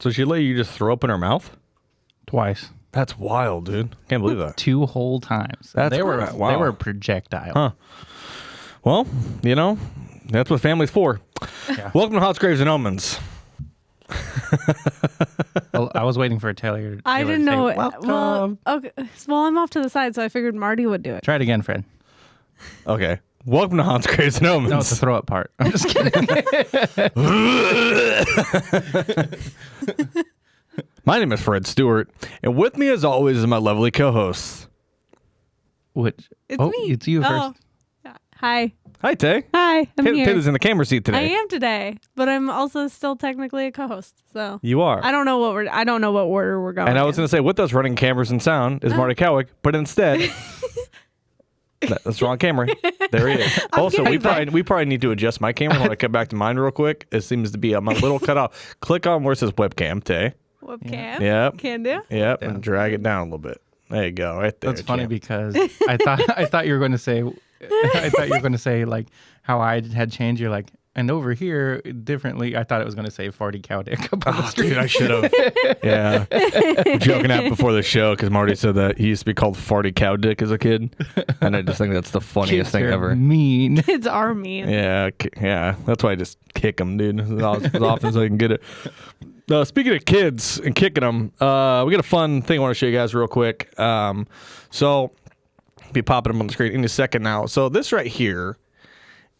So she let you just throw up in her mouth? Twice. That's wild, dude. Can't believe that. 2 whole times. That's they were crazy. Wow. They were projectile. Huh. Well, you know, that's what family's for. Yeah. Welcome to Hots, Graves, and Omens. Well, I was waiting for Taylor. I didn't know. Welcome. Well, okay. Well, I'm off to the side, so I figured Marty would do it. Try it again, Fred. Okay. Welcome to Hots, Graves, and Omens. No, it's the throw up part. I'm just kidding. My name is Fred Stewart, and with me, as always, is my lovely co-host. Which? It's me. It's you Oh. first. Yeah. Hi. Hi, Tay. Hi. I'm here. Taylor's in the camera seat I today. am today, but I'm also still technically a co-host. So You are. I don't know what order we're going. And I was in. going to say, with us running cameras and sound is Marty Cowick, but instead, that's the wrong camera. There he is. Also, we probably need to adjust my camera when I come back to mine real quick. It seems to be a little cut off. Click on where it says webcam, Tay. Webcam. Yep. Can do. Yep, and drag it down a little bit. There you go, right there. That's funny champ. because I thought you were going to say like how I had changed. You're like, and over here differently. I thought it was going to say 40 cow dick up on the screen. Dude, I should have. Yeah. Joking out before the show because Marty said that he used to be called Farty Cow Dick as a kid. And I just think that's the funniest thing Kids are ever. Mean. It's our mean. Yeah. Yeah. That's why I just kick him, dude, as often as I can get it. Speaking of kids and kicking them, we got a fun thing I want to show you guys real quick. So, be popping them on the screen in a second now. So, this right here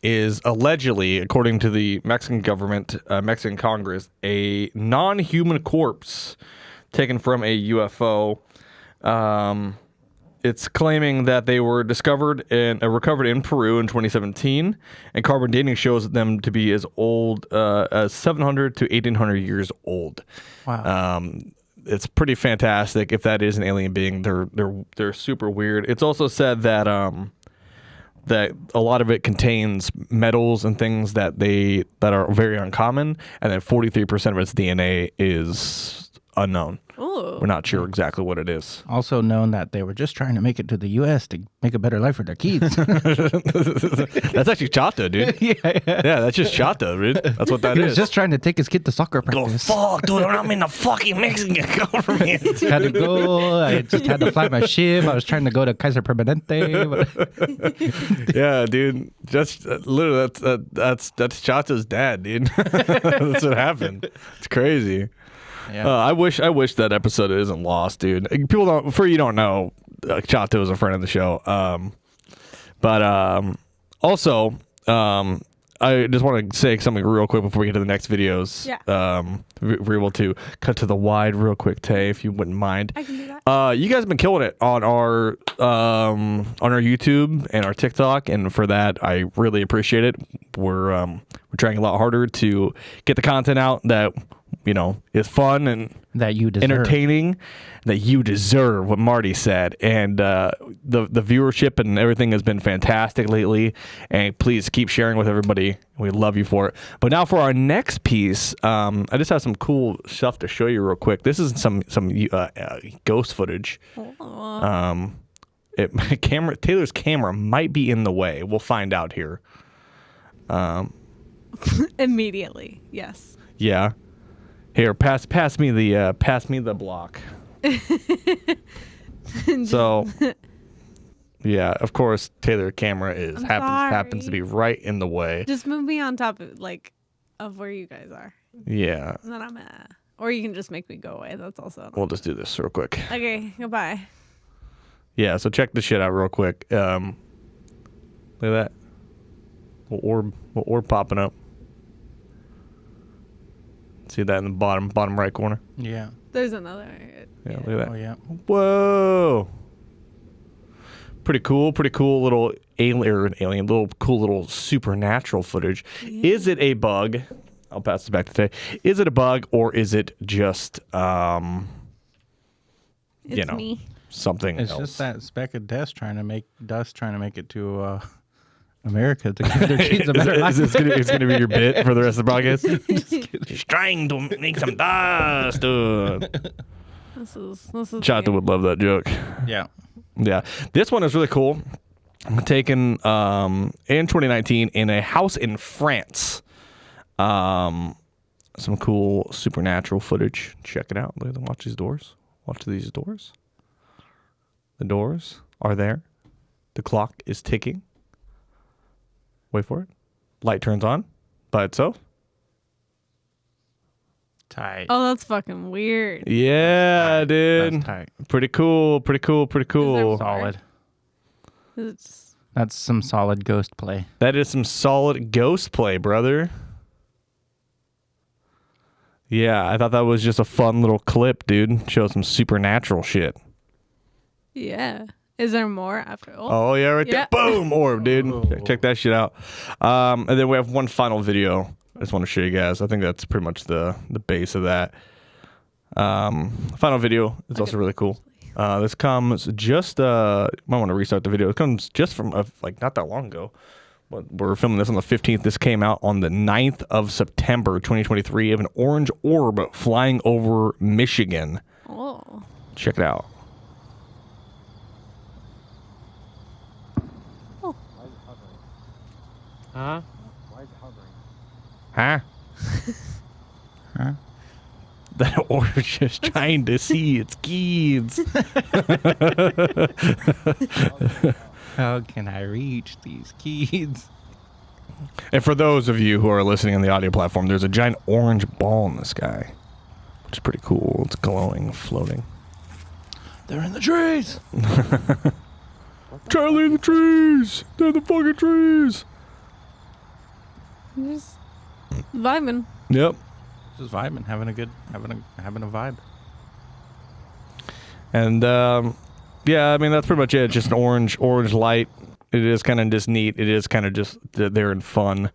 is allegedly, according to the Mexican government, Mexican Congress, a non-human corpse taken from a UFO. It's claiming that they were recovered in Peru in 2017, and carbon dating shows them to be as old as 700 to 1800 years old. Wow. It's pretty fantastic. If that is an alien being, they're super weird. It's also said that that a lot of it contains metals and things that are very uncommon, and then 43% of its DNA is unknown. Ooh. We're not sure exactly what it is. Also known that they were just trying to make it to the U.S. to make a better life for their kids. That's actually Chata, dude. yeah. Yeah, that's just Chata, dude. That's what that He is. was just trying to take his kid to soccer Go, practice. fuck, dude, I'm in the fucking Mexican government. Had to go. I just had to fly my ship. I was trying to go to Kaiser Permanente. Yeah, dude. Just literally, that's Chata's dad, dude. That's what happened. It's crazy. Yeah. I wish that episode isn't lost, dude. People don't. For you don't know, Chato is a friend of the show. Also, I just want to say something real quick before we get to the next videos. Yeah. We're able to cut to the wide real quick, Tay, if you wouldn't mind. I can do that. You guys have been killing it on our YouTube and our TikTok, and for that I really appreciate it. We're trying a lot harder to get the content out that is fun and That you deserve. entertaining, that you deserve, what Marty said. And the viewership and everything has been fantastic lately, and please keep sharing with everybody. We love you for it. But now for our next piece, I just have some cool stuff to show you real quick. This is some ghost footage. Taylor's camera might be in the way. We'll find out here. Immediately. Yes. Yeah. Here, pass me the block. So, yeah, of course, Taylor camera happens to be right in the way. Just move me on top of where you guys are. Yeah, And then I'm or you can just make me go away. That's also. we'll just do this real quick. Okay. Goodbye. Yeah, so check this shit out real quick. Look at that. Little orb popping up. See that in the bottom right corner? Yeah. There's another. Yeah, look at that. Oh, yeah. Whoa. Pretty cool little alien, little cool little supernatural footage. Yeah. Is it a bug? I'll pass it back to Tay. Is it a bug, or is it just It's me. something It's else? just that speck of dust trying to make it to America to give their kids a better life. It's gonna be your bit for the rest of the podcast? She's trying to make some dust, dude. This is Chata would love that joke. Yeah. Yeah. This one is really cool. Taken in 2019 in a house in France. some cool supernatural footage. Check it out. Look at them. Watch these doors. Watch these doors. The doors are there. The clock is ticking. Wait for it. Light turns on by itself. Tight. Oh, that's fucking weird. Yeah, dude. That's tight. Pretty cool. Pretty cool. Pretty cool. Solid. It's That's some solid ghost play. That is some solid ghost play, brother. Yeah, I thought that was just a fun little clip, dude. Show some supernatural shit. yeah. Is there more after? Oh, yeah, right Yeah. there. Boom, orb, dude. Oh. Check that shit out. And then we have one final video. I just want to show you guys. I think that's pretty much the base of that. Final video is also really cool. This comes just, might want to restart the video. It comes just from, like, not that long ago. But we're filming this on the 15th. This came out on the 9th of September, 2023, of an orange orb flying over Michigan. Oh. Check it out. Huh? Huh? Huh? That orb's just trying to see its kids. How can I reach these kids? And for those of you who are listening on the audio platform, there's a giant orange ball in the sky, which is pretty cool. It's glowing, floating. They're in the trees. Charlie in the trees! They're the fucking trees! Just vibing. Yep. Just vibing, having a vibe. And yeah, I mean that's pretty much it. Just an orange light. It is kind of just neat. It is kind of just there and fun.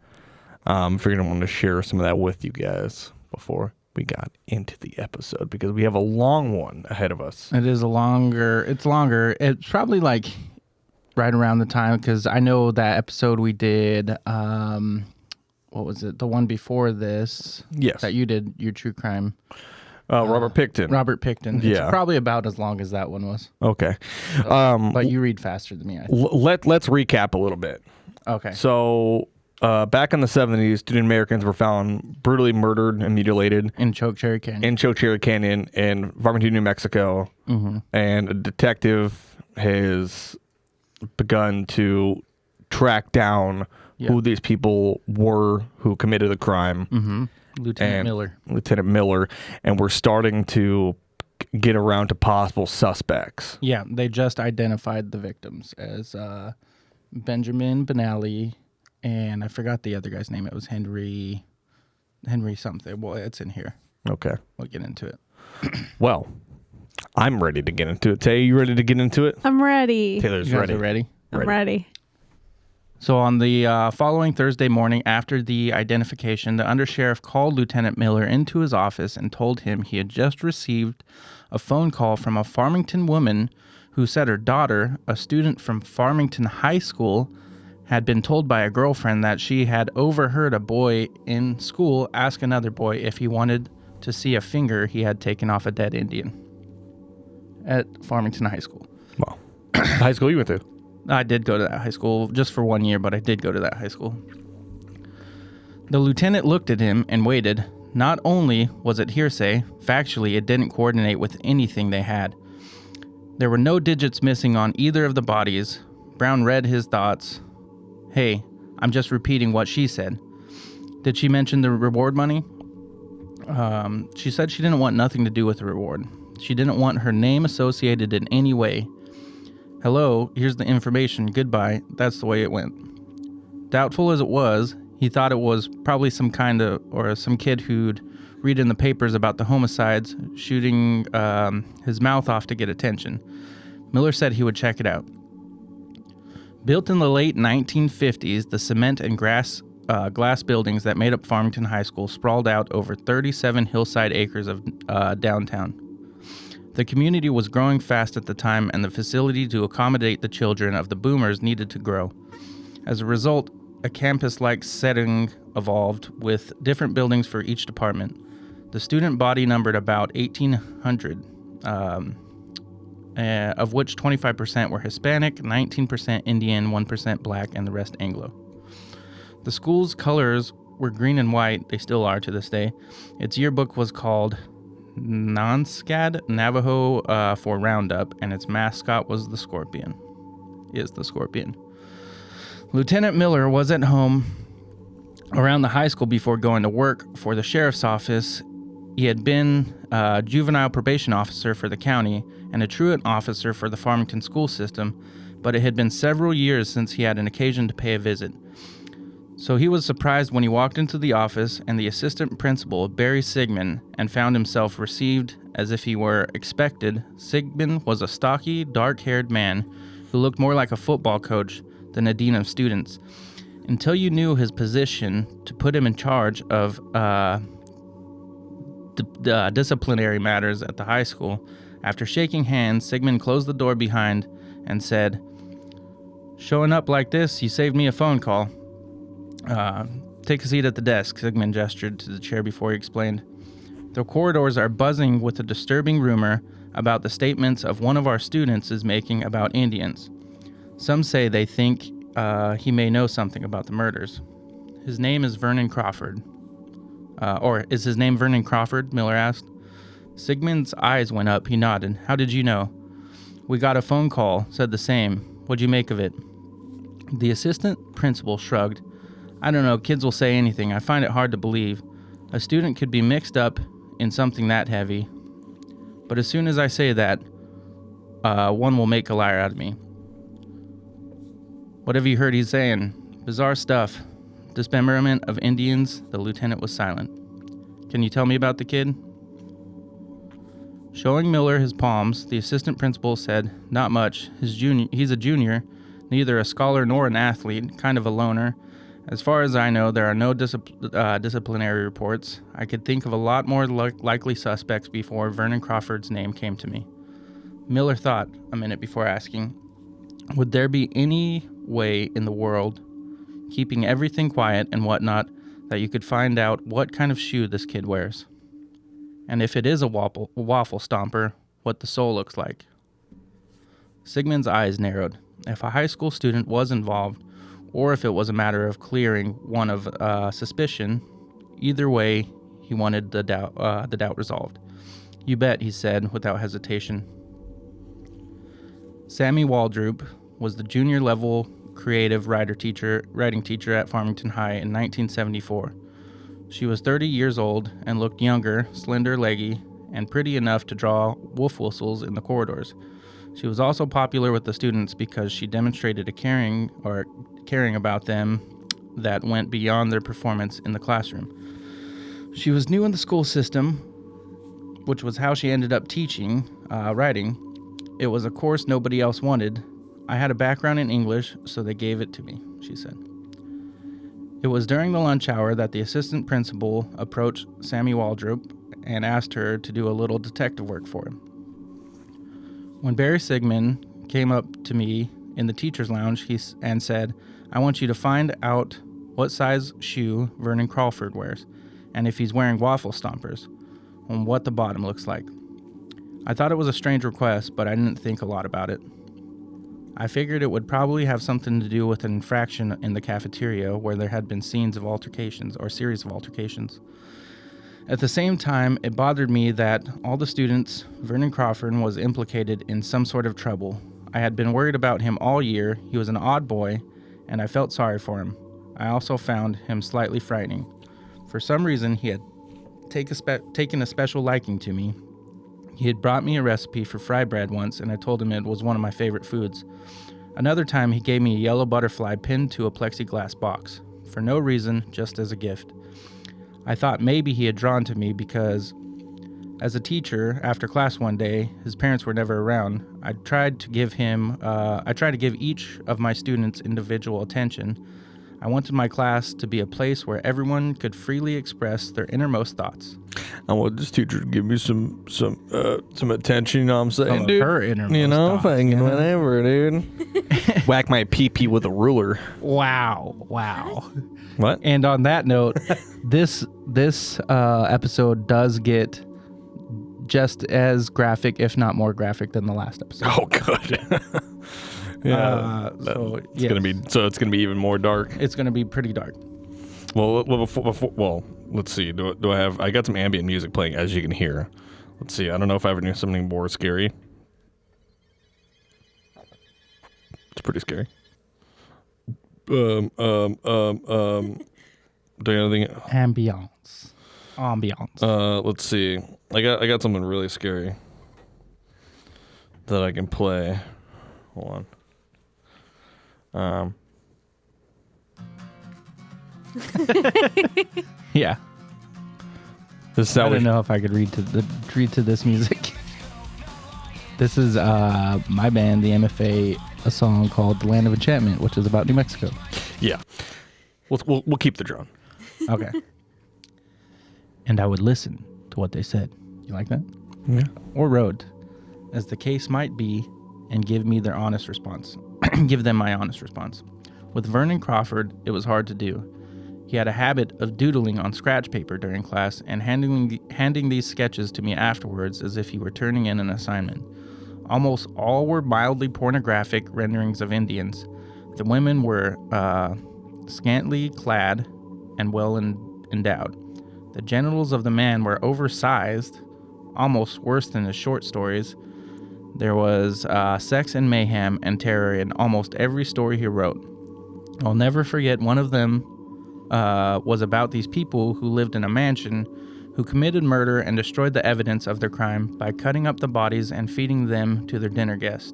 Figured I wanted to share some of that with you guys before we got into the episode because we have a long one ahead of us. It is longer. It's probably like right around the time because I know that episode we did. What was it? The one before this? Yes. That you did your true crime. Robert Picton. Robert Picton. Yeah. It's probably about as long as that one was. Okay. But you read faster than me. I think. Let's recap a little bit. Okay. So back in the 70s, student Americans were found brutally murdered and mutilated In Chokecherry Canyon. in Chokecherry Canyon in Farmington, New Mexico. Mm-hmm. And a detective has begun to track down who these people were who committed the crime. Mm-hmm. Lieutenant Miller. And we're starting to get around to possible suspects. Yeah, they just identified the victims as Benjamin Benally, and I forgot the other guy's name. It was Henry something. Well, it's in here. Okay. We'll get into it. Well, I'm ready to get into it. Tay, you ready to get into it? I'm ready. Taylor's You guys ready. are ready? I'm ready. So on the following Thursday morning after the identification, the undersheriff called Lieutenant Miller into his office and told him he had just received a phone call from a Farmington woman who said her daughter, a student from Farmington High School, had been told by a girlfriend that she had overheard a boy in school ask another boy if he wanted to see a finger he had taken off a dead Indian at Farmington High School. Well, high school you went to? I did go to that high school just for 1 year, but I did go to that high school. The lieutenant looked at him and waited. Not only was it hearsay, factually it didn't coordinate with anything they had. There were no digits missing on either of the bodies. Brown read his thoughts. Hey, I'm just repeating what she said. Did she mention the reward money? She said she didn't want nothing to do with the reward. She didn't want her name associated in any way. Hello, here's the information. Goodbye. That's the way it went. Doubtful as it was, he thought it was probably some kid who'd read in the papers about the homicides, shooting his mouth off to get attention. Miller said he would check it out. Built in the late 1950s, the cement and glass buildings that made up Farmington High School sprawled out over 37 hillside acres of downtown. The community was growing fast at the time, and the facility to accommodate the children of the boomers needed to grow. As a result, a campus-like setting evolved with different buildings for each department. The student body numbered about 1,800, of which 25% were Hispanic, 19% Indian, 1% Black, and the rest Anglo. The school's colors were green and white. They still are to this day. Its yearbook was called Nonscad Navajo for Roundup, and its mascot was the scorpion. Lieutenant Miller was at home around the high school before going to work for the sheriff's office. He had been a juvenile probation officer for the county and a truant officer for the Farmington school system, but it had been several years since he had an occasion to pay a visit. So he was surprised when he walked into the office and the assistant principal, Barry Sigmund, and found himself received as if he were expected. Sigmund was a stocky, dark-haired man who looked more like a football coach than a dean of students. Until you knew his position to put him in charge of disciplinary matters at the high school. After shaking hands, Sigmund closed the door behind and said, "Showing up like this, you saved me a phone call. Take a seat at the desk," Sigmund gestured to the chair before he explained. "The corridors are buzzing with a disturbing rumor about the statements of one of our students is making about Indians. Some say they think he may know something about the murders. His name is Vernon Crawford." Or is his name Vernon Crawford? Miller asked. Sigmund's eyes went up. He nodded. "How did you know?" "We got a phone call. Said the same. What'd you make of it?" The assistant principal shrugged. "I don't know. Kids will say anything. I find it hard to believe. A student could be mixed up in something that heavy. But as soon as I say that, one will make a liar out of me." "What have you heard he's saying?" "Bizarre stuff. Dismemberment of Indians." The lieutenant was silent. "Can you tell me about the kid?" Showing Miller his palms, the assistant principal said, "Not much. He's a junior, neither a scholar nor an athlete, kind of a loner. As far as I know, there are no disciplinary reports. I could think of a lot more likely suspects before Vernon Crawford's name came to me." Miller thought a minute before asking, "Would there be any way in the world, keeping everything quiet and whatnot, that you could find out what kind of shoe this kid wears? And if it is a waffle stomper, what the sole looks like?" Sigmund's eyes narrowed. If a high school student was involved, or if it was a matter of clearing one of suspicion, either way, he wanted the doubt resolved. "You bet," he said without hesitation. Sammy Waldrop was the junior level creative writing teacher at Farmington High in 1974. She was 30 years old and looked younger, slender, leggy, and pretty enough to draw wolf whistles in the corridors. She was also popular with the students because she demonstrated a caring about them that went beyond their performance in the classroom. She was new in the school system, which was how she ended up teaching writing. It was a course nobody else wanted. "I had a background in English, so they gave it to me," she said. It was during the lunch hour that the assistant principal approached Sammy Waldrop and asked her to do a little detective work for him. When Barry Sigmund came up to me in the teacher's lounge and said, "I want you to find out what size shoe Vernon Crawford wears, and if he's wearing waffle stompers, and what the bottom looks like." I thought it was a strange request, but I didn't think a lot about it. I figured it would probably have something to do with an infraction in the cafeteria where there had been series of altercations. At the same time, it bothered me that all the students, Vernon Crawford was implicated in some sort of trouble. I had been worried about him all year. He was an odd boy, and I felt sorry for him. I also found him slightly frightening. For some reason, he had taken a special liking to me. He had brought me a recipe for fry bread once, and I told him it was one of my favorite foods. Another time, he gave me a yellow butterfly pinned to a plexiglass box. For no reason, just as a gift. I thought maybe he had drawn to me because, as a teacher, after class one day, his parents were never around. I tried to give each of my students individual attention. I wanted my class to be a place where everyone could freely express their innermost thoughts. I want this teacher to give me some attention, you know what I'm saying, dude? Her innermost you know, thoughts, fucking whatever, dude. Whack my pee-pee with a ruler. Wow. What? And on that note, this episode does get just as graphic, if not more graphic, than the last episode. Oh, good. Yeah. So it's gonna be even more dark. It's gonna be pretty dark. Well, let's see. Do I have? I got some ambient music playing, as you can hear. Let's see. I don't know if I ever knew something more scary. It's pretty scary. Do you have anything? Ambiance. Let's see. I got something really scary that I can play. Hold on. Yeah. This is how I don't know if I could read to this music. This is my band, the MFA, a song called "The Land of Enchantment," which is about New Mexico. Yeah. We'll keep the drone. Okay. And I would listen to what they said. You like that? Yeah. Or wrote, as the case might be, and give me their honest response. Give them my honest response. With Vernon Crawford, it was hard to do. He had a habit of doodling on scratch paper during class and handing these sketches to me afterwards as if he were turning in an assignment. Almost all were mildly pornographic renderings of Indians. The women were scantily clad and well endowed. The genitals of the man were oversized, almost worse than his short stories. There was sex and mayhem and terror in almost every story he wrote. I'll never forget one of them was about these people who lived in a mansion who committed murder and destroyed the evidence of their crime by cutting up the bodies and feeding them to their dinner guests.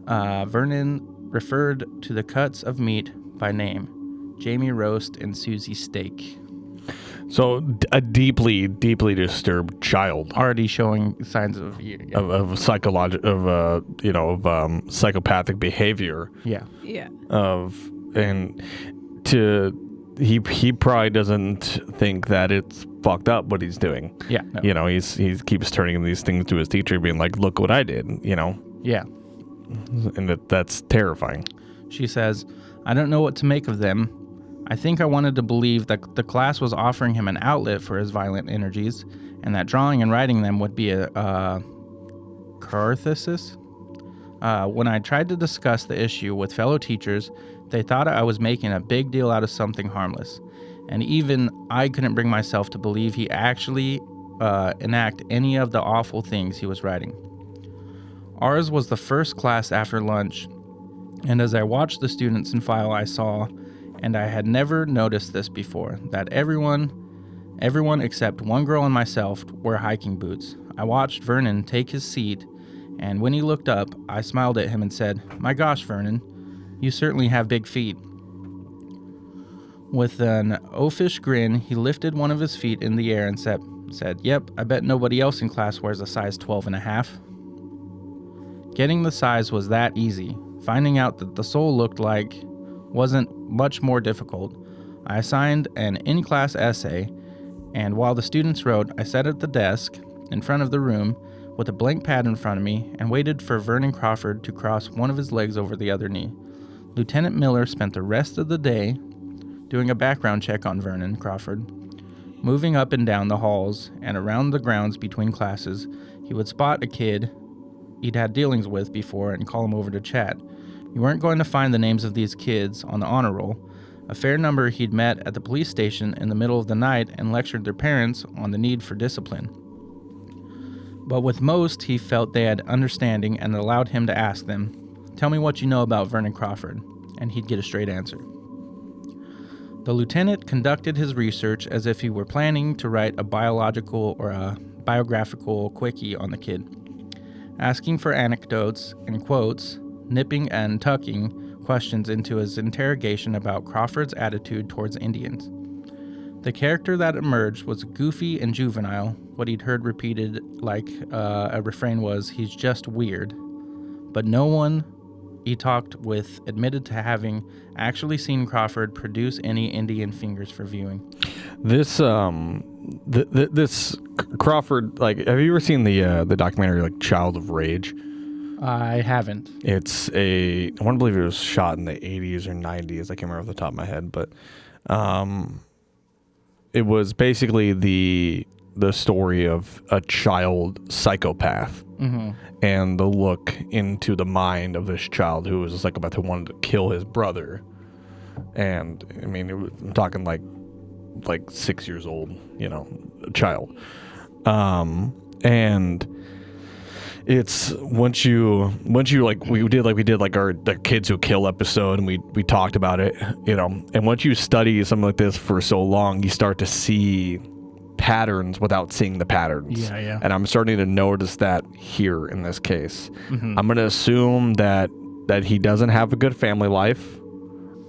Vernon referred to the cuts of meat by name: Jamie Roast and Susie Steak. So a deeply, deeply disturbed child, Already showing signs of psychopathic behavior. Yeah. Yeah. He probably doesn't think that it's fucked up what he's doing. Yeah. No. He keeps turning these things to his teacher, being like, "Look what I did," Yeah. and that's terrifying. She says, "I don't know what to make of them. I think I wanted to believe that the class was offering him an outlet for his violent energies, and that drawing and writing them would be a catharsis. When I tried to discuss the issue with fellow teachers, they thought I was making a big deal out of something harmless, and even I couldn't bring myself to believe he actually enact any of the awful things he was writing." Ours was the first class after lunch, and as I watched the students in file, I saw, and I had never noticed this before, that everyone except one girl and myself wore hiking boots. I watched Vernon take his seat, and when he looked up, I smiled at him and said, "My gosh, Vernon, you certainly have big feet." With an oafish grin, he lifted one of his feet in the air and said, "Yep, I bet nobody else in class wears a size 12.5. Getting the size was that easy. Finding out that the soul looked like wasn't much more difficult. I assigned an in-class essay, and while the students wrote, I sat at the desk in front of the room with a blank pad in front of me and waited for Vernon Crawford to cross one of his legs over the other knee. Lieutenant Miller spent the rest of the day doing a background check on Vernon Crawford. Moving up and down the halls and around the grounds between classes, he would spot a kid he'd had dealings with before and call him over to chat. You weren't going to find the names of these kids on the honor roll. A fair number he'd met at the police station in the middle of the night and lectured their parents on the need for discipline. But with most, he felt they had understanding and allowed him to ask them, "Tell me what you know about Vernon Crawford," and he'd get a straight answer. The lieutenant conducted his research as if he were planning to write a biological or a biographical quickie on the kid, asking for anecdotes and quotes, nipping and tucking questions into his interrogation about Crawford's attitude towards Indians. The character that emerged was goofy and juvenile. What he'd heard repeated like a refrain was, "He's just weird." But no one he talked with admitted to having actually seen Crawford produce any Indian fingers for viewing. This this Crawford, like, have you ever seen the documentary like Child of Rage? I haven't. It's I want to believe it was shot in the 80s or 90s. I can't remember off the top of my head, but it was basically the story of a child psychopath, and the look into the mind of this child who was a psychopath who wanted to kill his brother. And I mean, I'm talking like like 6 years old, a child. And it's once you like we did like our the Kids Who Kill episode, and we talked about it, and once you study something like this for so long, you start to see patterns without seeing the patterns. Yeah. And I'm starting to notice that here in this case. Mm-hmm. I'm going to assume that he doesn't have a good family life.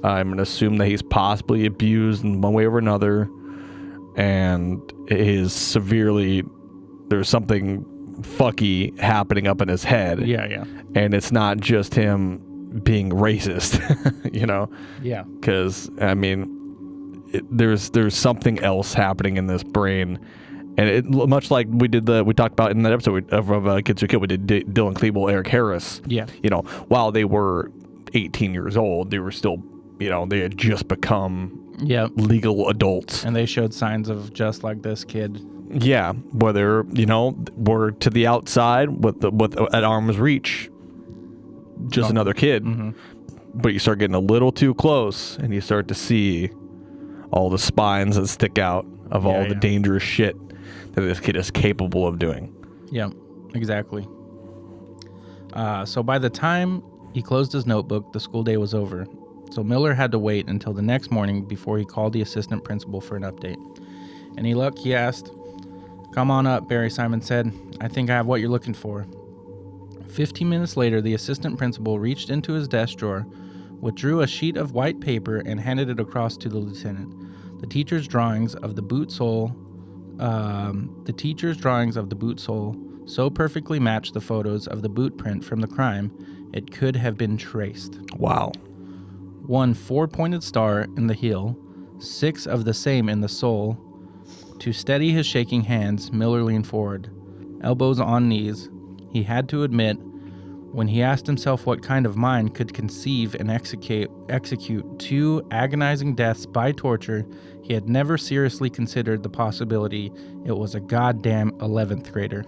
I'm going to assume that he's possibly abused in one way or another, and there's something fucky happening up in his head. Yeah. And it's not just him being racist, Yeah. because I mean, there's something else happening in this brain, and it much like we talked about in that episode of Kids Who Kill. We did Dylan Klebold, Eric Harris. Yeah. While they were 18 years old, they were still, they had just become legal adults, And they showed signs of just like this kid. Yeah, whether we're to the outside with at arm's reach, just another kid. Mm-hmm. But you start getting a little too close, and you start to see all the spines that stick out of all the dangerous shit that this kid is capable of doing. Yeah, exactly. So by the time he closed his notebook, the school day was over. So Miller had to wait until the next morning before he called the assistant principal for an update. Any luck, he asked. "Come on up," Barry Simon said. "I think I have what you're looking for." 15 minutes later, the assistant principal reached into his desk drawer, withdrew a sheet of white paper, and handed it across to the lieutenant. The teacher's drawings of the boot sole so perfectly matched the photos of the boot print from the crime, it could have been traced. Wow. One 4-pointed star in the heel, 6 of the same in the sole. To steady his shaking hands, Miller leaned forward, elbows on knees. He had to admit, when he asked himself what kind of mind could conceive and execute 2 agonizing deaths by torture, he had never seriously considered the possibility it was a goddamn 11th grader.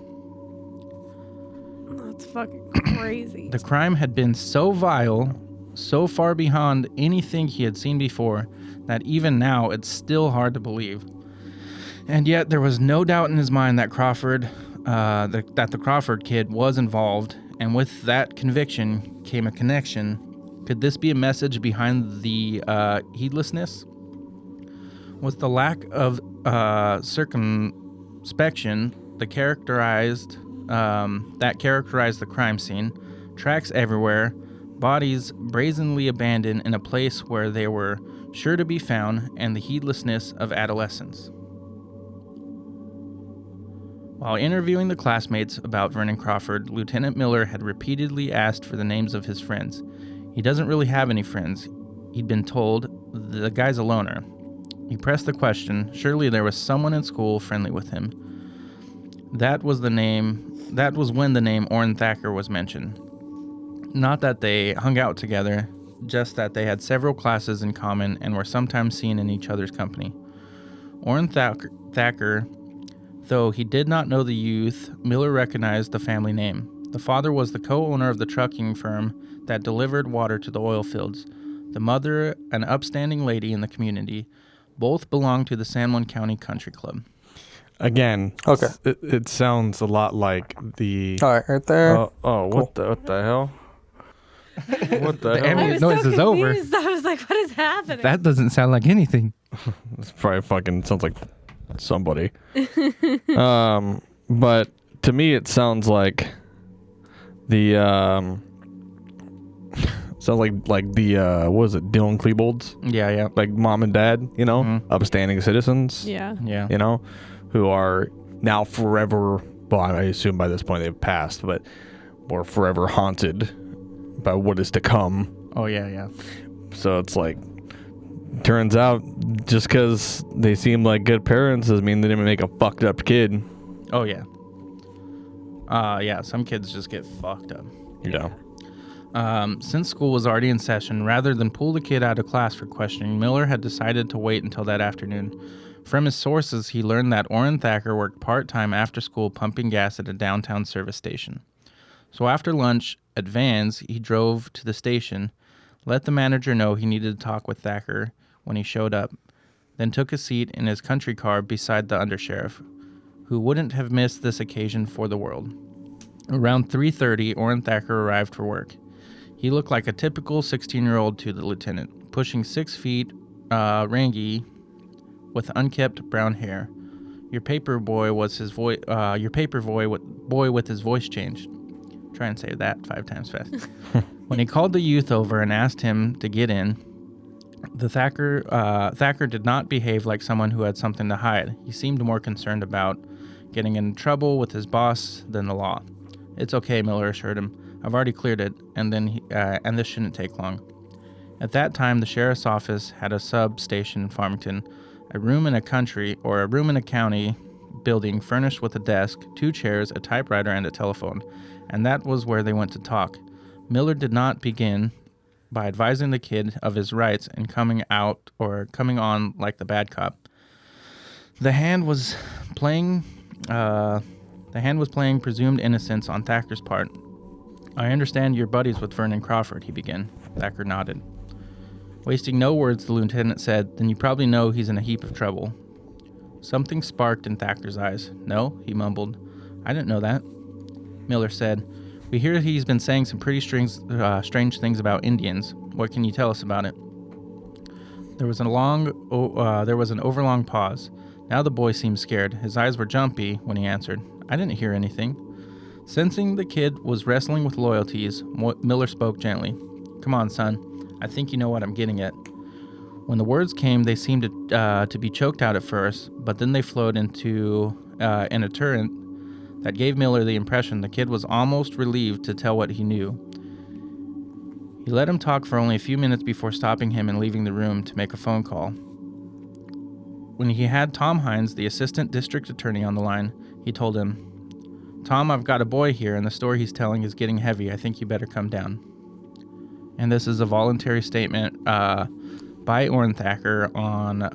That's fucking crazy. The crime had been so vile, so far beyond anything he had seen before, that even now it's still hard to believe. And yet there was no doubt in his mind that the Crawford kid was involved, and with that conviction came a connection. Could this be a message behind the heedlessness? Was the lack of circumspection that characterized the crime scene, tracks everywhere, bodies brazenly abandoned in a place where they were sure to be found, and the heedlessness of adolescence? While interviewing the classmates about Vernon Crawford, Lieutenant Miller had repeatedly asked for the names of his friends. He doesn't really have any friends, he'd been told. The guy's a loner. He pressed the question. Surely there was someone in school friendly with him. That was when the name Orrin Thacker was mentioned. Not that they hung out together, just that they had several classes in common and were sometimes seen in each other's company. Orrin Thacker, though he did not know the youth, Miller recognized the family name. The father was the co-owner of the trucking firm that delivered water to the oil fields. The mother, an upstanding lady in the community. Both belonged to the San Juan County Country Club. Again, Okay. It sounds a lot like the... All right, right there. Oh, Cool. what the hell? What the hell? ambulance noise is over. I was like, what is happening? That doesn't sound like anything. It's probably fucking sounds like somebody. But to me, it sounds like the like the what was it, Dylan Klebold's, Yeah. like mom and dad, upstanding citizens, Yeah. who are now forever. Well, I assume by this point they've passed, but were forever haunted by what is to come. Oh, yeah. So it's like, turns out just because they seem like good parents doesn't mean they didn't make a fucked up kid. Oh, yeah. Yeah, some kids just get fucked up. Yeah. Since school was already in session, rather than pull the kid out of class for questioning, Miller had decided to wait until that afternoon. From his sources, he learned that Orrin Thacker worked part-time after school pumping gas at a downtown service station. So after lunch at Vans, he drove to the station, let the manager know he needed to talk with Thacker when he showed up. then took a seat in his country car beside the undersheriff, who wouldn't have missed this occasion for the world. Around 3:30, Orrin Thacker arrived for work. He looked like a typical 16-year-old to the lieutenant, pushing 6 feet, rangy, with unkempt brown hair. Your paper boy with his voice changed. Try and say that 5 times fast. When he called the youth over and asked him to get in, the Thacker did not behave like someone who had something to hide. He seemed more concerned about getting in trouble with his boss than the law. "It's okay," Miller assured him. "I've already cleared it, and this shouldn't take long." At that time, the sheriff's office had a substation in Farmington, a room in a county building furnished with a desk, 2 chairs, a typewriter, and a telephone, and that was where they went to talk. Miller did not begin by advising the kid of his rights and coming on like the bad cop. The hand was playing presumed innocence on Thacker's part. "I understand you're buddies with Vernon Crawford," he began. Thacker nodded. Wasting no words, the lieutenant said, "Then you probably know he's in a heap of trouble." Something sparked in Thacker's eyes. "No," he mumbled. "I didn't know that." Miller said, "We hear he's been saying some pretty strange things about Indians. What can you tell us about it?" There was an overlong pause. Now the boy seemed scared. His eyes were jumpy when he answered, "I didn't hear anything." Sensing the kid was wrestling with loyalties, Miller spoke gently. "Come on, son. I think you know what I'm getting at." When the words came, they seemed to be choked out at first, but then they flowed into in a torrent that gave Miller the impression the kid was almost relieved to tell what he knew. He let him talk for only a few minutes before stopping him and leaving the room to make a phone call. When he had Tom Hines, the assistant district attorney, on the line, he told him, "Tom, I've got a boy here, and the story he's telling is getting heavy. I think you better come down." And this is a voluntary statement by Orrin Thacker on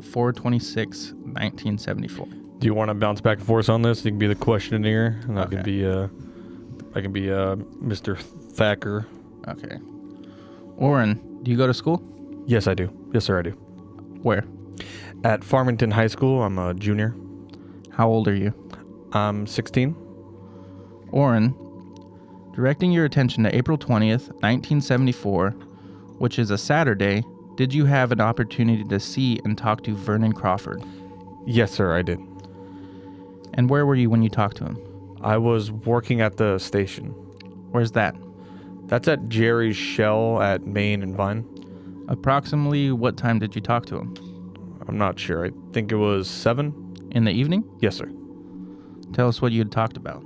4/26/1974. Do you want to bounce back and forth on this? You can be the questionnaire, and I can be Mr. Thacker. Okay. Orrin, do you go to school? Yes, I do. Yes, sir, I do. Where? At Farmington High School. I'm a junior. How old are you? I'm 16. Orrin, directing your attention to April 20th, 1974, which is a Saturday, did you have an opportunity to see and talk to Vernon Crawford? Yes, sir, I did. And where were you when you talked to him? I was working at the station. Where's that? That's at Jerry's Shell at Main and Vine. Approximately what time did you talk to him? I'm not sure. I think it was 7. In the evening? Yes, sir. Tell us what you had talked about.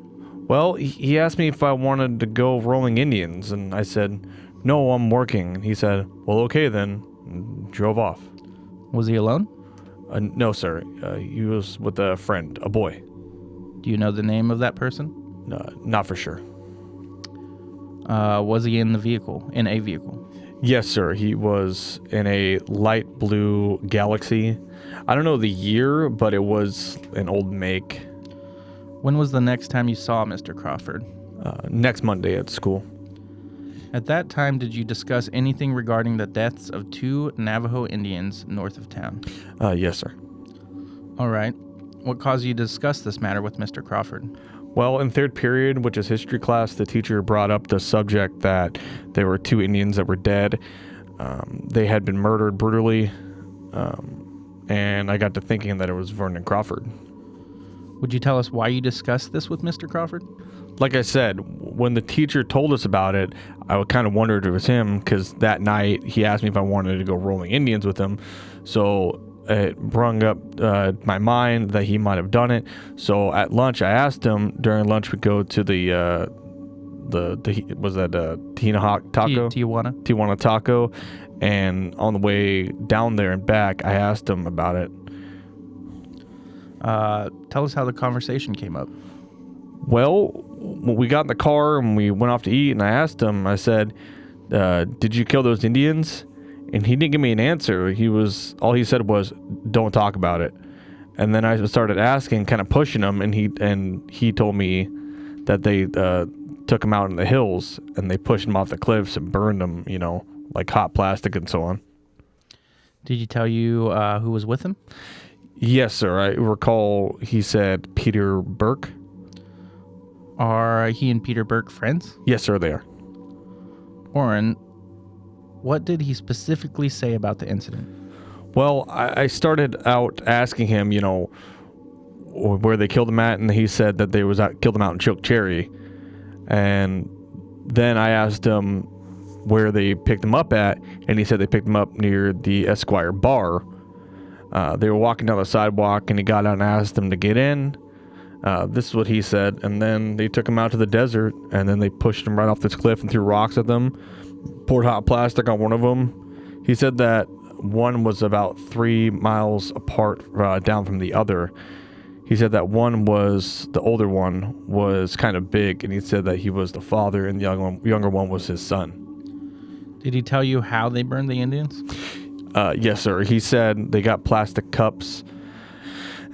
Well, he asked me if I wanted to go rolling Indians, and I said, "No, I'm working." And he said, "Well, okay then," and drove off. Was he alone? No, sir. He was with a friend, a boy. Do you know the name of that person? No, not for sure. Was he in a vehicle? Yes, sir. He was in a light blue Galaxy. I don't know the year, but it was an old make. When was the next time you saw Mr. Crawford? Next Monday at school. At that time, did you discuss anything regarding the deaths of 2 Navajo Indians north of town? Yes, sir. All right. What caused you to discuss this matter with Mr. Crawford? Well, in 3rd period, which is history class, the teacher brought up the subject that there were 2 Indians that were dead. They had been murdered brutally, and I got to thinking that it was Vernon Crawford. Would you tell us why you discussed this with Mr. Crawford? Like I said, when the teacher told us about it, I kind of wondered if it was him, because that night he asked me if I wanted to go rolling Indians with him. So it brung up my mind that he might have done it. So at lunch, I asked him. During lunch, we go to the Tijuana Taco, and on the way down there and back, I asked him about it. Tell us how the conversation came up. Well, when we got in the car and we went off to eat, and I asked him, I said, "Did you kill those Indians?" And he didn't give me an answer. All he said was, "Don't talk about it." And then I started asking, kind of pushing him, and he told me that they took him out in the hills and they pushed him off the cliffs and burned him, like hot plastic and so on. Did he tell you who was with him? Yes, sir. I recall he said Peter Burke. Are he and Peter Burke friends? Yes, sir, they are. Orrin, what did he specifically say about the incident? Well, I started out asking him, where they killed him at, and he said that they killed him out in Chokecherry. And then I asked him where they picked him up at, and he said they picked him up near the Esquire bar. They were walking down the sidewalk, and he got out and asked them to get in. This is what he said. And then they took him out to the desert, and then they pushed him right off this cliff and threw rocks at them, poured hot plastic on one of them. He said that one was about 3 miles apart down from the other. He said that the older one was kind of big, and he said that he was the father, and the younger one was his son. Did he tell you how they burned the Indians? Yes, sir. He said they got plastic cups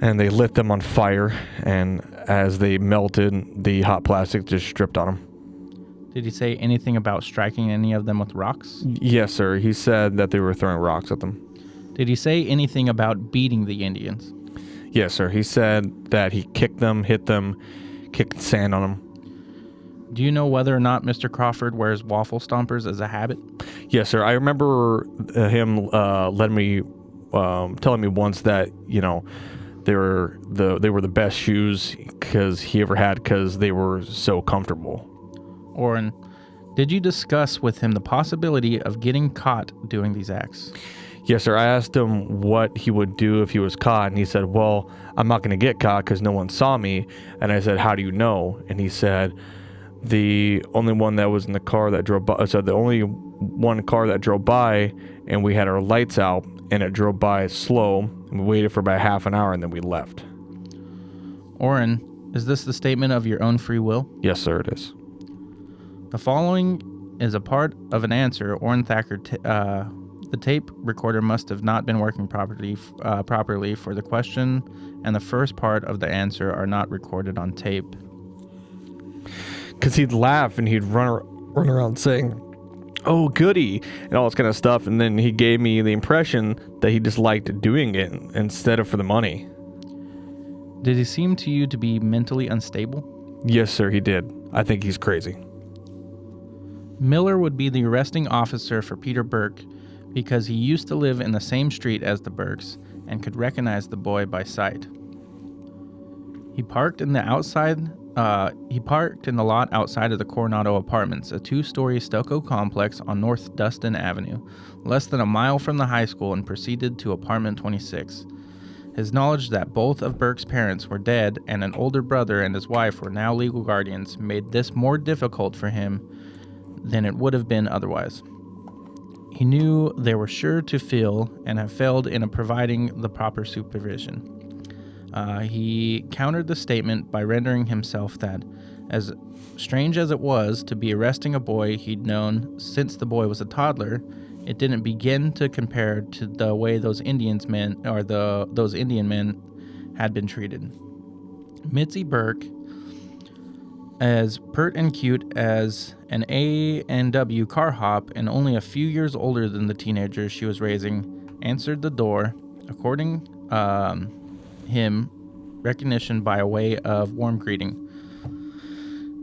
and they lit them on fire, and as they melted, the hot plastic just dripped on them. Did he say anything about striking any of them with rocks? Yes, sir. He said that they were throwing rocks at them. Did he say anything about beating the Indians? Yes, sir. He said that he kicked them, hit them, kicked sand on them. Do you know whether or not Mr. Crawford wears waffle stompers as a habit? Yes, sir. I remember him telling me once that they were the best shoes he ever had because they were so comfortable. Orrin, did you discuss with him the possibility of getting caught doing these acts? Yes, sir. I asked him what he would do if he was caught, and he said, well, I'm not going to get caught because no one saw me. And I said, how do you know? And he said, the only one that was in the car that drove by, so the only one car that drove by, and we had our lights out, and it drove by slow, and we waited for about half an hour, and then we left. Orrin, is this the statement of your own free will? Yes, sir, it is. The following is a part of an answer Orrin Thacker the tape recorder must have not been working properly for the question, and the first part of the answer are not recorded on tape. Because he'd laugh and he'd run around saying, oh, goody, and all this kind of stuff. And then he gave me the impression that he just liked doing it instead of for the money. Did he seem to you to be mentally unstable? Yes, sir, he did. I think he's crazy. Miller would be the arresting officer for Peter Burke because he used to live in the same street as the Burkes and could recognize the boy by sight. He parked in the lot outside of the Coronado Apartments, a 2-story stucco complex on North Dustin Avenue, less than a mile from the high school, and proceeded to apartment 26. His knowledge that both of Burke's parents were dead and an older brother and his wife were now legal guardians made this more difficult for him than it would have been otherwise. He knew they were sure to fail and have failed in providing the proper supervision. He countered the statement by rendering himself that, as strange as it was to be arresting a boy he'd known since the boy was a toddler, it didn't begin to compare to the way those Indian men had been treated. Mitzi Burke, as pert and cute as an A&W car hop and only a few years older than the teenager she was raising, answered the door, according him recognition by a way of warm greeting.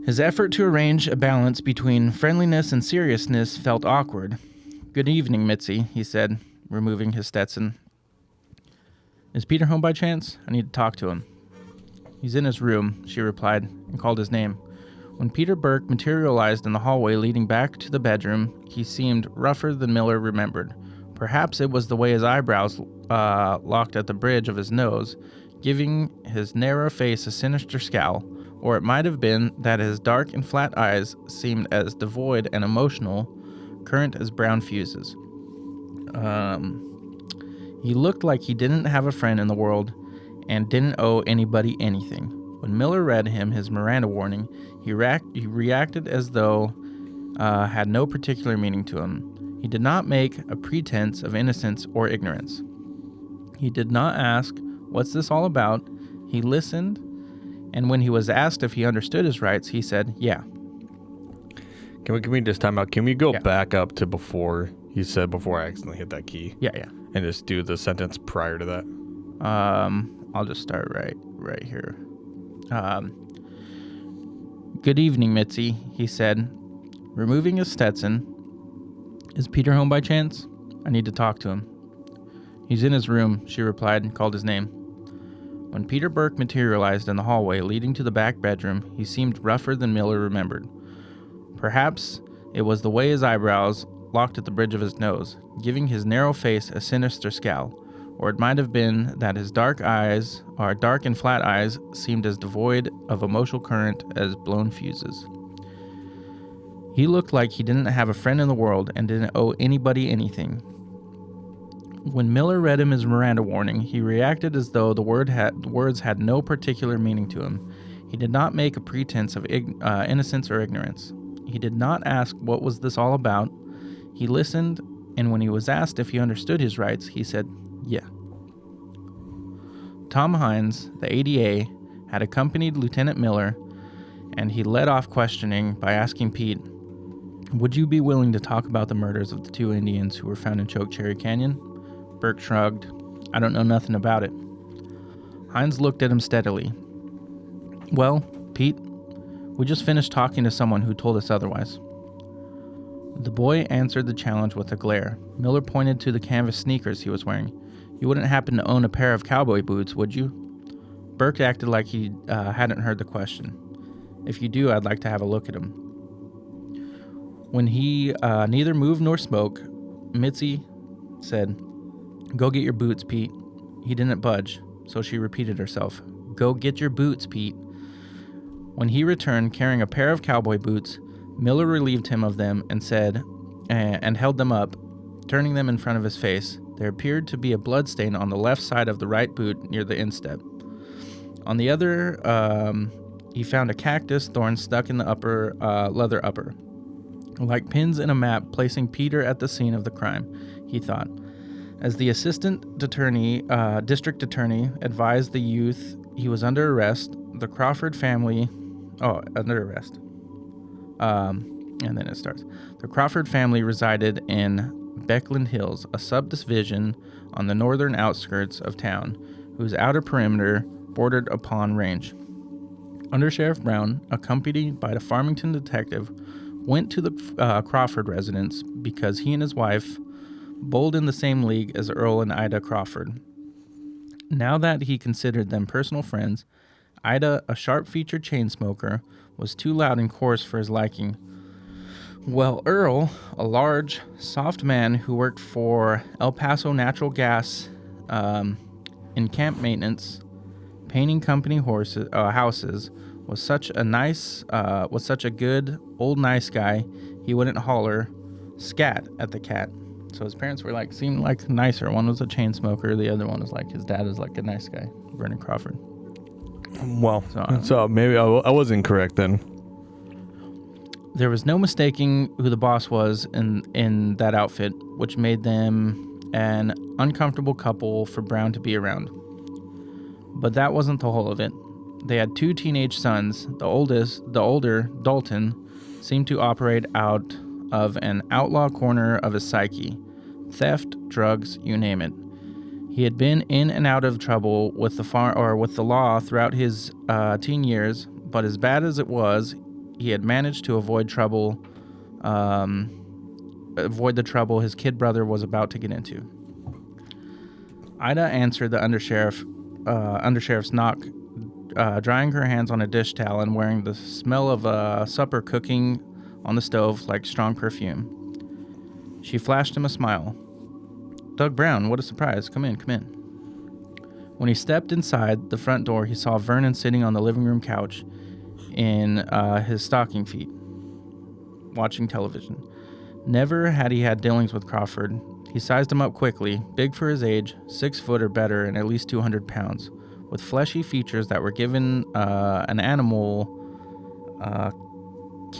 His effort to arrange a balance between friendliness and seriousness felt awkward. Good evening, Mitzi, he said, removing his Stetson. Is Peter home by chance? I need to talk to him. He's in his room, she replied, and called his name. When Peter Burke materialized in the hallway leading back to the bedroom, he seemed rougher than Miller remembered. Perhaps it was the way his eyebrows locked at the bridge of his nose, giving his narrow face a sinister scowl, or it might have been that his dark and flat eyes seemed as devoid and emotional current as brown fuses. He looked like he didn't have a friend in the world and didn't owe anybody anything. When Miller read him his Miranda warning, he reacted as though had no particular meaning to him. He did not make a pretense of innocence or ignorance. He did not ask, "What's this all about?" He listened, and when he was asked if he understood his rights, he said, "Yeah." Can we just time out? Can we go back up to before you said before I accidentally hit that key? Yeah. And just do the sentence prior to that. I'll just start right here. Good evening, Mitzi, he said, removing his Stetson. Is Peter home by chance? I need to talk to him. He's in his room, she replied and called his name. When Peter Burke materialized in the hallway leading to the back bedroom, he seemed rougher than Miller remembered. Perhaps it was the way his eyebrows locked at the bridge of his nose, giving his narrow face a sinister scowl, or it might have been that his dark and flat eyes seemed as devoid of emotional current as blown fuses. He looked like he didn't have a friend in the world and didn't owe anybody anything. When Miller read him his Miranda warning, he reacted as though the words had no particular meaning to him. He did not make a pretense of innocence or ignorance. He did not ask what was this all about. He listened, and when he was asked if he understood his rights, he said, yeah. Tom Hines, the ADA, had accompanied Lieutenant Miller, and he led off questioning by asking Pete, would you be willing to talk about the murders of the 2 Indians who were found in Chokecherry Canyon? Burke shrugged. I don't know nothing about it. Hines looked at him steadily. Well, Pete, we just finished talking to someone who told us otherwise. The boy answered the challenge with a glare. Miller pointed to the canvas sneakers he was wearing. You wouldn't happen to own a pair of cowboy boots, would you? Burke acted like he hadn't heard the question. If you do, I'd like to have a look at them. When he neither moved nor spoke, Mitzi said, go get your boots, Pete. He didn't budge, so she repeated herself. Go get your boots, Pete. When he returned carrying a pair of cowboy boots, Miller relieved him of them and held them up, turning them in front of his face. There appeared to be a bloodstain on the left side of the right boot near the instep. On the other, he found a cactus thorn stuck in the upper leather upper. Like pins in a map, placing Peter at the scene of the crime, he thought. As the district attorney advised the youth he was under arrest, the Crawford family... under arrest. And then it starts. The Crawford family resided in Beckland Hills, a subdivision on the northern outskirts of town, whose outer perimeter bordered upon range. Under Sheriff Brown, accompanied by the Farmington detective, went to the Crawford residence because he and his wife bowled in the same league as Earl and Ida Crawford. Now that he considered them personal friends, Ida, a sharp-featured chain smoker, was too loud and coarse for his liking, while Earl, a large, soft man who worked for El Paso Natural Gas in camp maintenance, painting company houses, was such a good old nice guy, he wouldn't holler scat at the cat. So his parents seemed like nicer. One was a chain smoker, the other one was like his dad is like a nice guy, Vernon Crawford. Well, so maybe I was incorrect then. There was no mistaking who the boss was in that outfit, which made them an uncomfortable couple for Brown to be around. But that wasn't the whole of it. They had 2 teenage sons. The older, Dalton, seemed to operate out of an outlaw corner of his psyche. Theft, drugs, you name it. He had been in and out of trouble with the law throughout his teen years, but as bad as it was, he had managed to avoid the trouble his kid brother was about to get into. Ida answered the undersheriff's knock, drying her hands on a dish towel and wearing the smell of supper cooking on the stove like strong perfume. She flashed him a smile. Doug Brown, what a surprise. Come in. When he stepped inside the front door, he saw Vernon sitting on the living room couch in his stocking feet, watching television. Never had he had dealings with Crawford. He sized him up quickly, big for his age, 6 foot or better, and at least 200 pounds, with fleshy features that were given an animal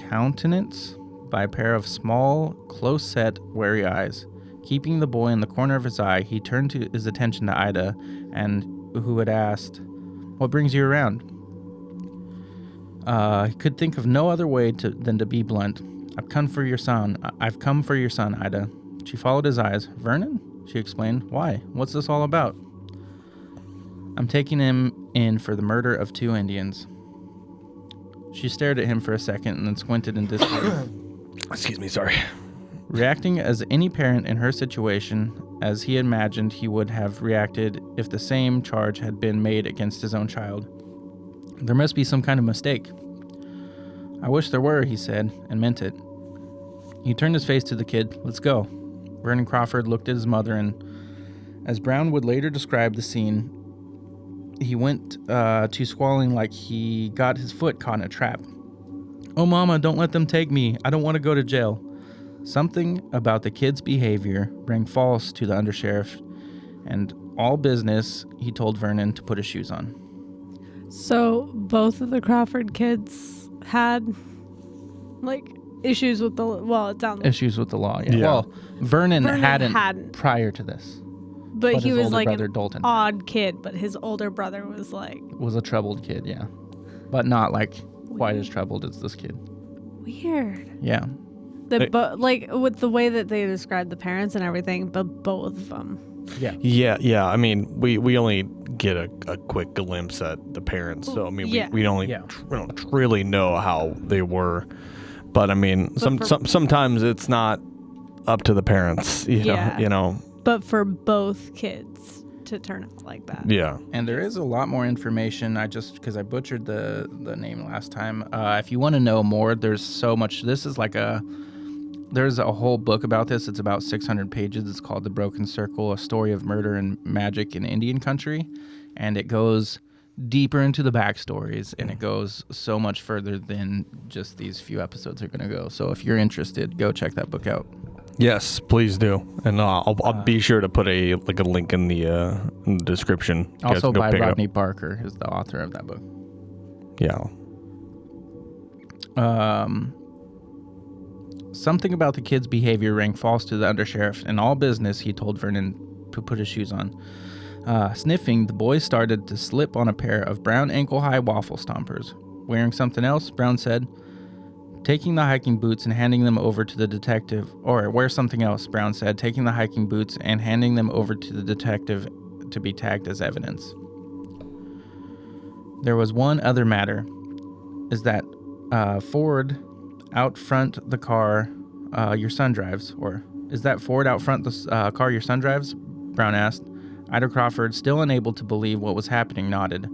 countenance by a pair of small, close-set, wary eyes. Keeping the boy in the corner of his eye, he turned his attention to Ida, and who had asked, "What brings you around?" He could think of no other way than to be blunt. I've come for your son, Ida. She followed his eyes. Vernon? she explained. Why? What's this all about? I'm taking him in for the murder of 2 Indians. She stared at him for a second and then squinted in disbelief. Excuse me, sorry. Reacting as any parent in her situation, as he imagined he would have reacted if the same charge had been made against his own child. There must be some kind of mistake. I wish there were, he said, and meant it. He turned his face to the kid. Let's go. Vernon Crawford looked at his mother, and as Brown would later describe the scene, he went to squalling like he got his foot caught in a trap. Oh, Mama, don't let them take me. I don't want to go to jail. Something about the kid's behavior rang false to the undersheriff, and all business, he told Vernon to put his shoes on. So both of the Crawford kids had, like, issues with the, well, it sounds Issues with the law, yeah. Yeah. Well, Vernon hadn't hadn't. prior to this. But he his was older like brother, an Dalton, odd kid, but his older brother was like was a troubled kid, yeah. But not like quite as troubled as this kid. weird. Yeah. Like with the way that they described the parents and everything, but both of them. Yeah. Yeah. I mean, we only get a quick glimpse at the parents, so I mean, Yeah. we don't really know how they were. But I mean, But sometimes it's not up to the parents, Yeah. you know. But for both kids to turn out like that. Yeah. And there is a lot more information. Because I butchered the name last time. If you want to know more, there's so much. This is like there's a whole book about this. It's about 600 pages. It's called The Broken Circle, A Story of Murder and Magic in Indian Country. And it goes deeper into the backstories, and it goes so much further than just these few episodes are going to go. So if you're interested, go check that book out. Yes, please do, and I'll be sure to put a link in the description. You guys Also can go by pick it up. Rodney Barker is the author of that book. Yeah. Something about the kid's behavior rang false to the undersheriff. In all business, he told Vernon to put his shoes on. Sniffing, the boy started to slip on a pair of brown ankle-high waffle stompers. Wearing something else, Brown said, taking the hiking boots and handing them over to the detective. Or wear something else, Brown said, taking the hiking boots and handing them over to the detective to be tagged as evidence. There was one other matter, is that Ford out front the car your son drives, or is that Ford out front the car your son drives? Brown asked. Ida Crawford, still unable to believe what was happening, nodded.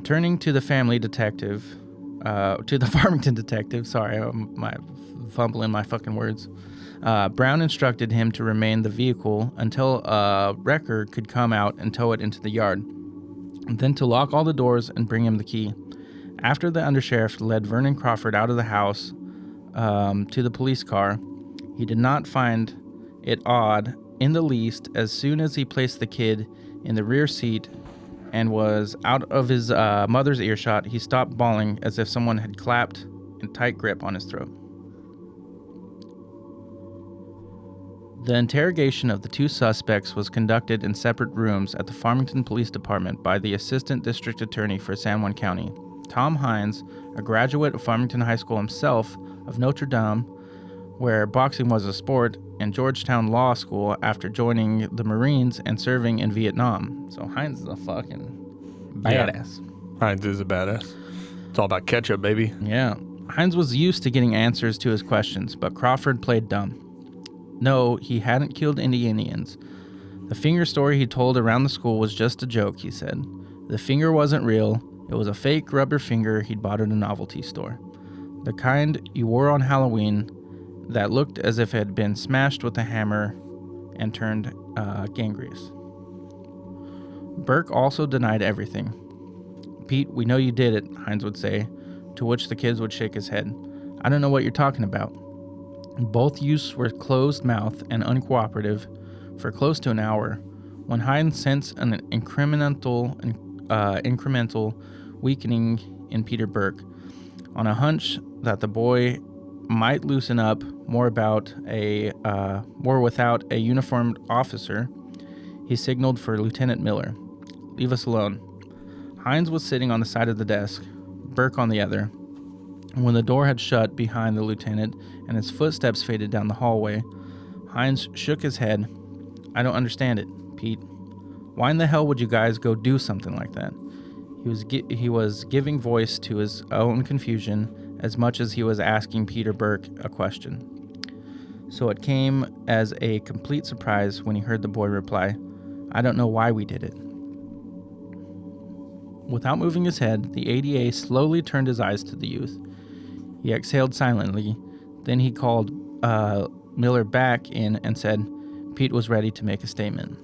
Turning to the family detective, to the Farmington detective, sorry, my fumbling my fucking words. Brown instructed him to remain the vehicle until a wrecker could come out and tow it into the yard, and then to lock all the doors and bring him the key. After the undersheriff led Vernon Crawford out of the house to the police car, he did not find it odd in the least. As soon as he placed the kid in the rear seat and was out of his mother's earshot, he stopped bawling as if someone had clapped a tight grip on his throat. The interrogation of the 2 suspects was conducted in separate rooms at the Farmington Police Department by the Assistant District Attorney for San Juan County. Tom Hines, a graduate of Farmington High School himself, of Notre Dame, where boxing was a sport, and Georgetown Law School after joining the Marines and serving in Vietnam. So Hines is a fucking badass. Yeah. Hines is a badass. It's all about ketchup, baby. Yeah. Hines was used to getting answers to his questions, but Crawford played dumb. No, he hadn't killed any Indians. The finger story he told around the school was just a joke, he said. The finger wasn't real. It was a fake rubber finger he'd bought at a novelty store. The kind you wore on Halloween that looked as if it had been smashed with a hammer and turned gangrenous. Burke also denied everything. Pete, we know you did it, Hines would say, to which the kids would shake his head. I don't know what you're talking about. Both youths were closed-mouthed and uncooperative for close to an hour when Hines sensed an incremental weakening in Peter Burke. On a hunch that the boy might loosen up more without a uniformed officer, he signaled for Lieutenant Miller. Leave us alone. Hines was sitting on the side of the desk, Burke on the other. When the door had shut behind the lieutenant and his footsteps faded down the hallway, Hines shook his head. I don't understand it, Pete. Why in the hell would you guys go do something like that? He was giving voice to his own confusion as much as he was asking Peter Burke a question. So it came as a complete surprise when he heard the boy reply, I don't know why we did it. Without moving his head, the ADA slowly turned his eyes to the youth. He exhaled silently. Then he called Miller back in and said Pete was ready to make a statement.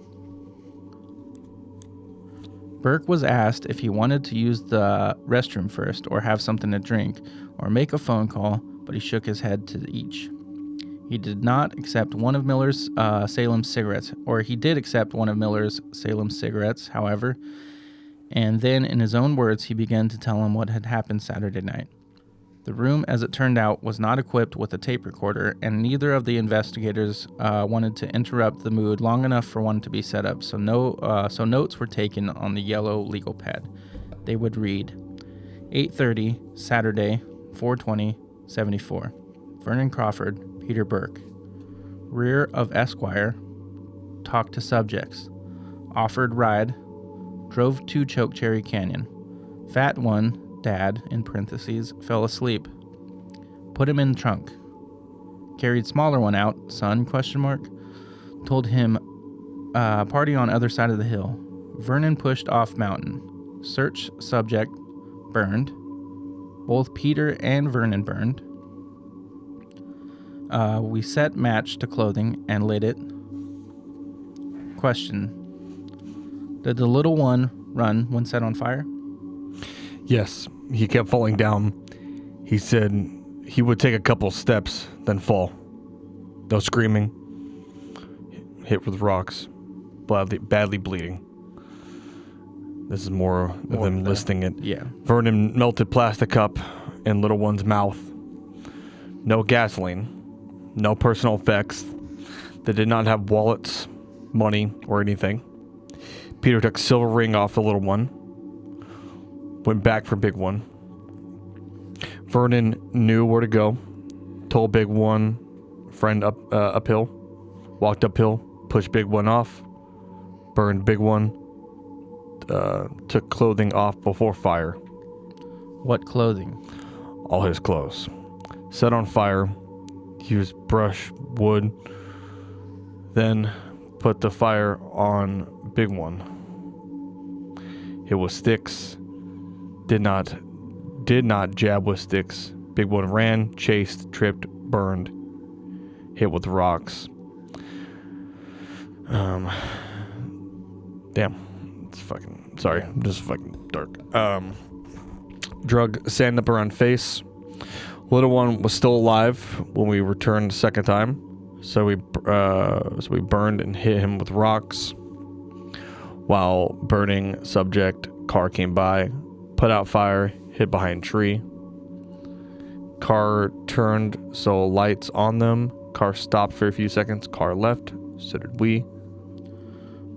Burke was asked if he wanted to use the restroom first or have something to drink or make a phone call, but he shook his head to each. He did not accept one of Miller's Salem cigarettes, or he did accept one of Miller's Salem cigarettes, however, and then in his own words he began to tell him what had happened Saturday night. The room, as it turned out, was not equipped with a tape recorder, and neither of the investigators wanted to interrupt the mood long enough for one to be set up, so notes were taken on the yellow legal pad. They would read, 8:30, Saturday, 4/20/74. Vernon Crawford, Peter Burke. Rear of Esquire, talked to subjects. Offered ride, drove to Chokecherry Canyon. Fat one, Dad, in parentheses, fell asleep. Put him in trunk. Carried smaller one out, son, ? Told him, party on other side of the hill. Vernon pushed off mountain. Search subject, burned. Both Peter and Vernon burned. We set match to clothing and lit it. Question. Did the little one run when set on fire? Yes, he kept falling down. He said he would take a couple steps, then fall. No screaming. Hit with rocks. Badly bleeding. This is more of them listing it. Yeah. Vernon melted plastic cup in little one's mouth. No gasoline. No personal effects. They did not have wallets, money, or anything. Peter took silver ring off the little one. Went back for big one. Vernon knew where to go. Told big one friend uphill. Walked uphill. Pushed big one off. Burned big one. Took clothing off before fire. What clothing? All his clothes. Set on fire. Used brush, wood. Then put the fire on big one. It was sticks. Did not jab with sticks. Big one ran, chased, tripped, burned, hit with rocks. Damn. It's fucking, sorry, just fucking dark. Drug sand up around face. Little one was still alive when we returned the second time. So we burned and hit him with rocks. While burning subject, car came by, put out fire, hid behind tree. Car turned, so lights on them. Car stopped for a few seconds. Car left. So did we.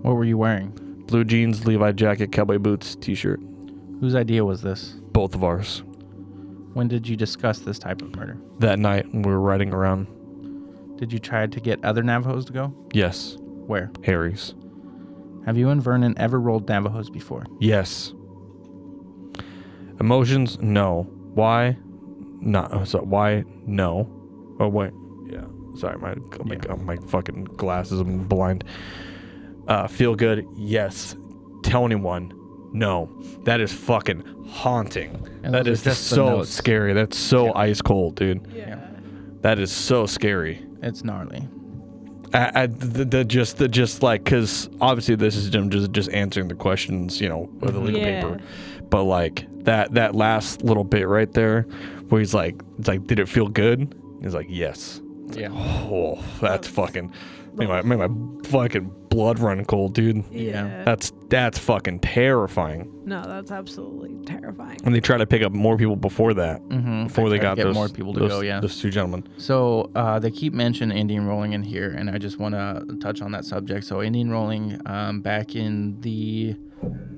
What were you wearing? Blue jeans, Levi jacket, cowboy boots, t-shirt. Whose idea was this? Both of ours. When did you discuss this type of murder? That night when we were riding around. Did you try to get other Navajos to go? Yes. Where? Harry's. Have you and Vernon ever rolled Navajos before? Yes. Emotions? No. Why? Not. So why? No. Oh wait. Yeah. Sorry, my fucking glasses. I'm blind. Feel good? Yes. Tell anyone? No. That is fucking haunting. And that those is are just the so notes. scary. That's so ice cold, dude. Yeah. That is so scary. It's gnarly. Just like, because obviously this is Jim just answering the questions, you know, with the legal paper, but like that last little bit right there, where he's like, it's like, did it feel good? He's like, yes. It's Yeah. Like, oh, that's fucking made my fucking blood run cold, dude. Yeah. That's fucking terrifying. No, that's absolutely terrifying. And they try to pick up more people before that, before they got get those more people to those, go. Yeah. those two gentlemen. So they keep mentioning Indian rolling in here, and I just want to touch on that subject. So Indian rolling, back in the,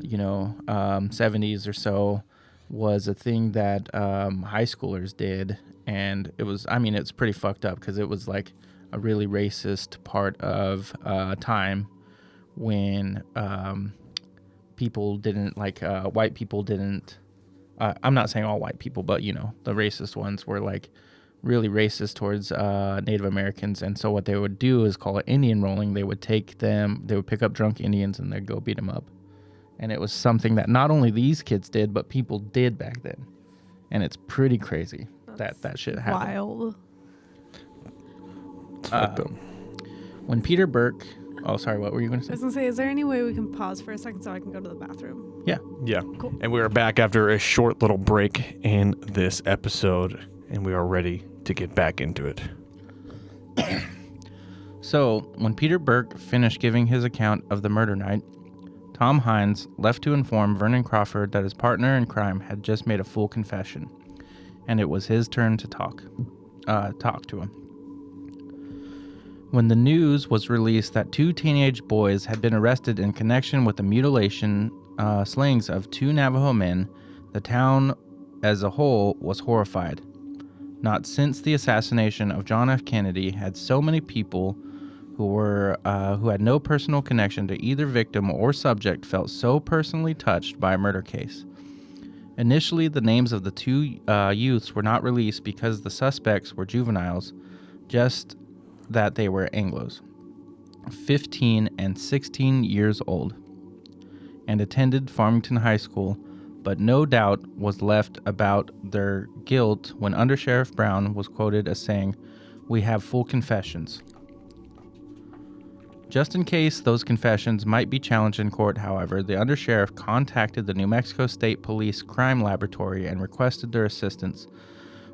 70s or so, was a thing that high schoolers did, and it was, it's pretty fucked up because it was like a really racist part of time when people didn't like white people didn't. I'm not saying all white people, but the racist ones were like really racist towards Native Americans, and so what they would do is call it Indian rolling. They would pick up drunk Indians and they'd go beat them up. And it was something that not only these kids did, but people did back then. And it's pretty crazy that shit happened. Wild. It's fucked up. When Peter Burke... Oh, sorry, what were you going to I was say? going to say, is there any way we can pause for a second so I can go to the bathroom? Yeah. Yeah. Cool. And we are back after a short little break in this episode, and we are ready to get back into it. So, when Peter Burke finished giving his account of the murder night, Tom Hines left to inform Vernon Crawford that his partner in crime had just made a full confession, and it was his turn to talk to him. When the news was released that 2 teenage boys had been arrested in connection with the mutilation slayings of 2 Navajo men, the town as a whole was horrified. Not since the assassination of John F. Kennedy had so many people who had no personal connection to either victim or subject felt so personally touched by a murder case. Initially, the names of the 2 youths were not released because the suspects were juveniles, just that they were Anglos, 15 and 16 years old, and attended Farmington High School, but no doubt was left about their guilt when Under Sheriff Brown was quoted as saying, "We have full confessions." Just in case those confessions might be challenged in court, however, the undersheriff contacted the New Mexico State Police Crime Laboratory and requested their assistance.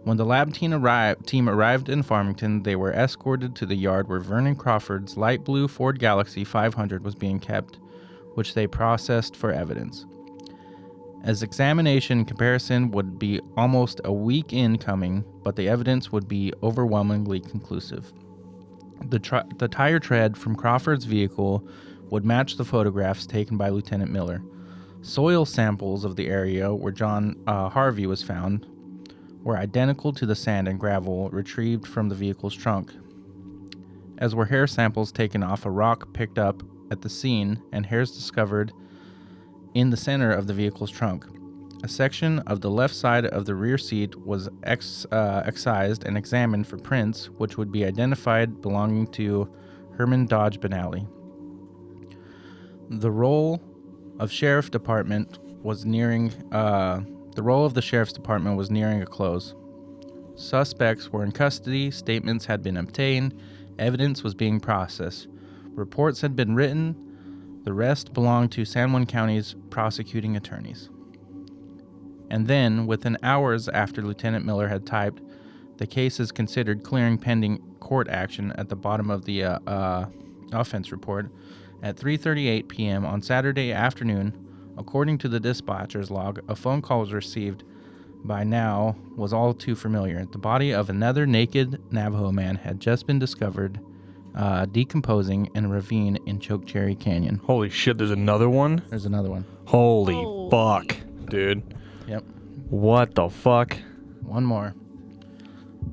When the lab team arrived in Farmington, they were escorted to the yard where Vernon Crawford's light blue Ford Galaxy 500 was being kept, which they processed for evidence. As examination comparison would be almost a week in coming, but the evidence would be overwhelmingly conclusive. The tire tread from Crawford's vehicle would match the photographs taken by Lieutenant Miller. Soil samples of the area where John Harvey was found were identical to the sand and gravel retrieved from the vehicle's trunk, as were hair samples taken off a rock picked up at the scene and hairs discovered in the center of the vehicle's trunk. A section of the left side of the rear seat was excised and examined for prints, which would be identified belonging to Herman Dodge Benally. The role of the sheriff's department was nearing a close. Suspects were in custody, statements had been obtained, evidence was being processed, reports had been written. The rest belonged to San Juan County's prosecuting attorneys. And then, within hours after Lieutenant Miller had typed, the case is considered clearing pending court action at the bottom of the offense report. At 3:38 p.m. on Saturday afternoon, according to the dispatcher's log, a phone call was received by now was all too familiar. The body of another naked Navajo man had just been discovered decomposing in a ravine in Chokecherry Canyon. Holy shit, there's another one? There's another one. Holy fuck, dude. Yep. What the fuck? One more.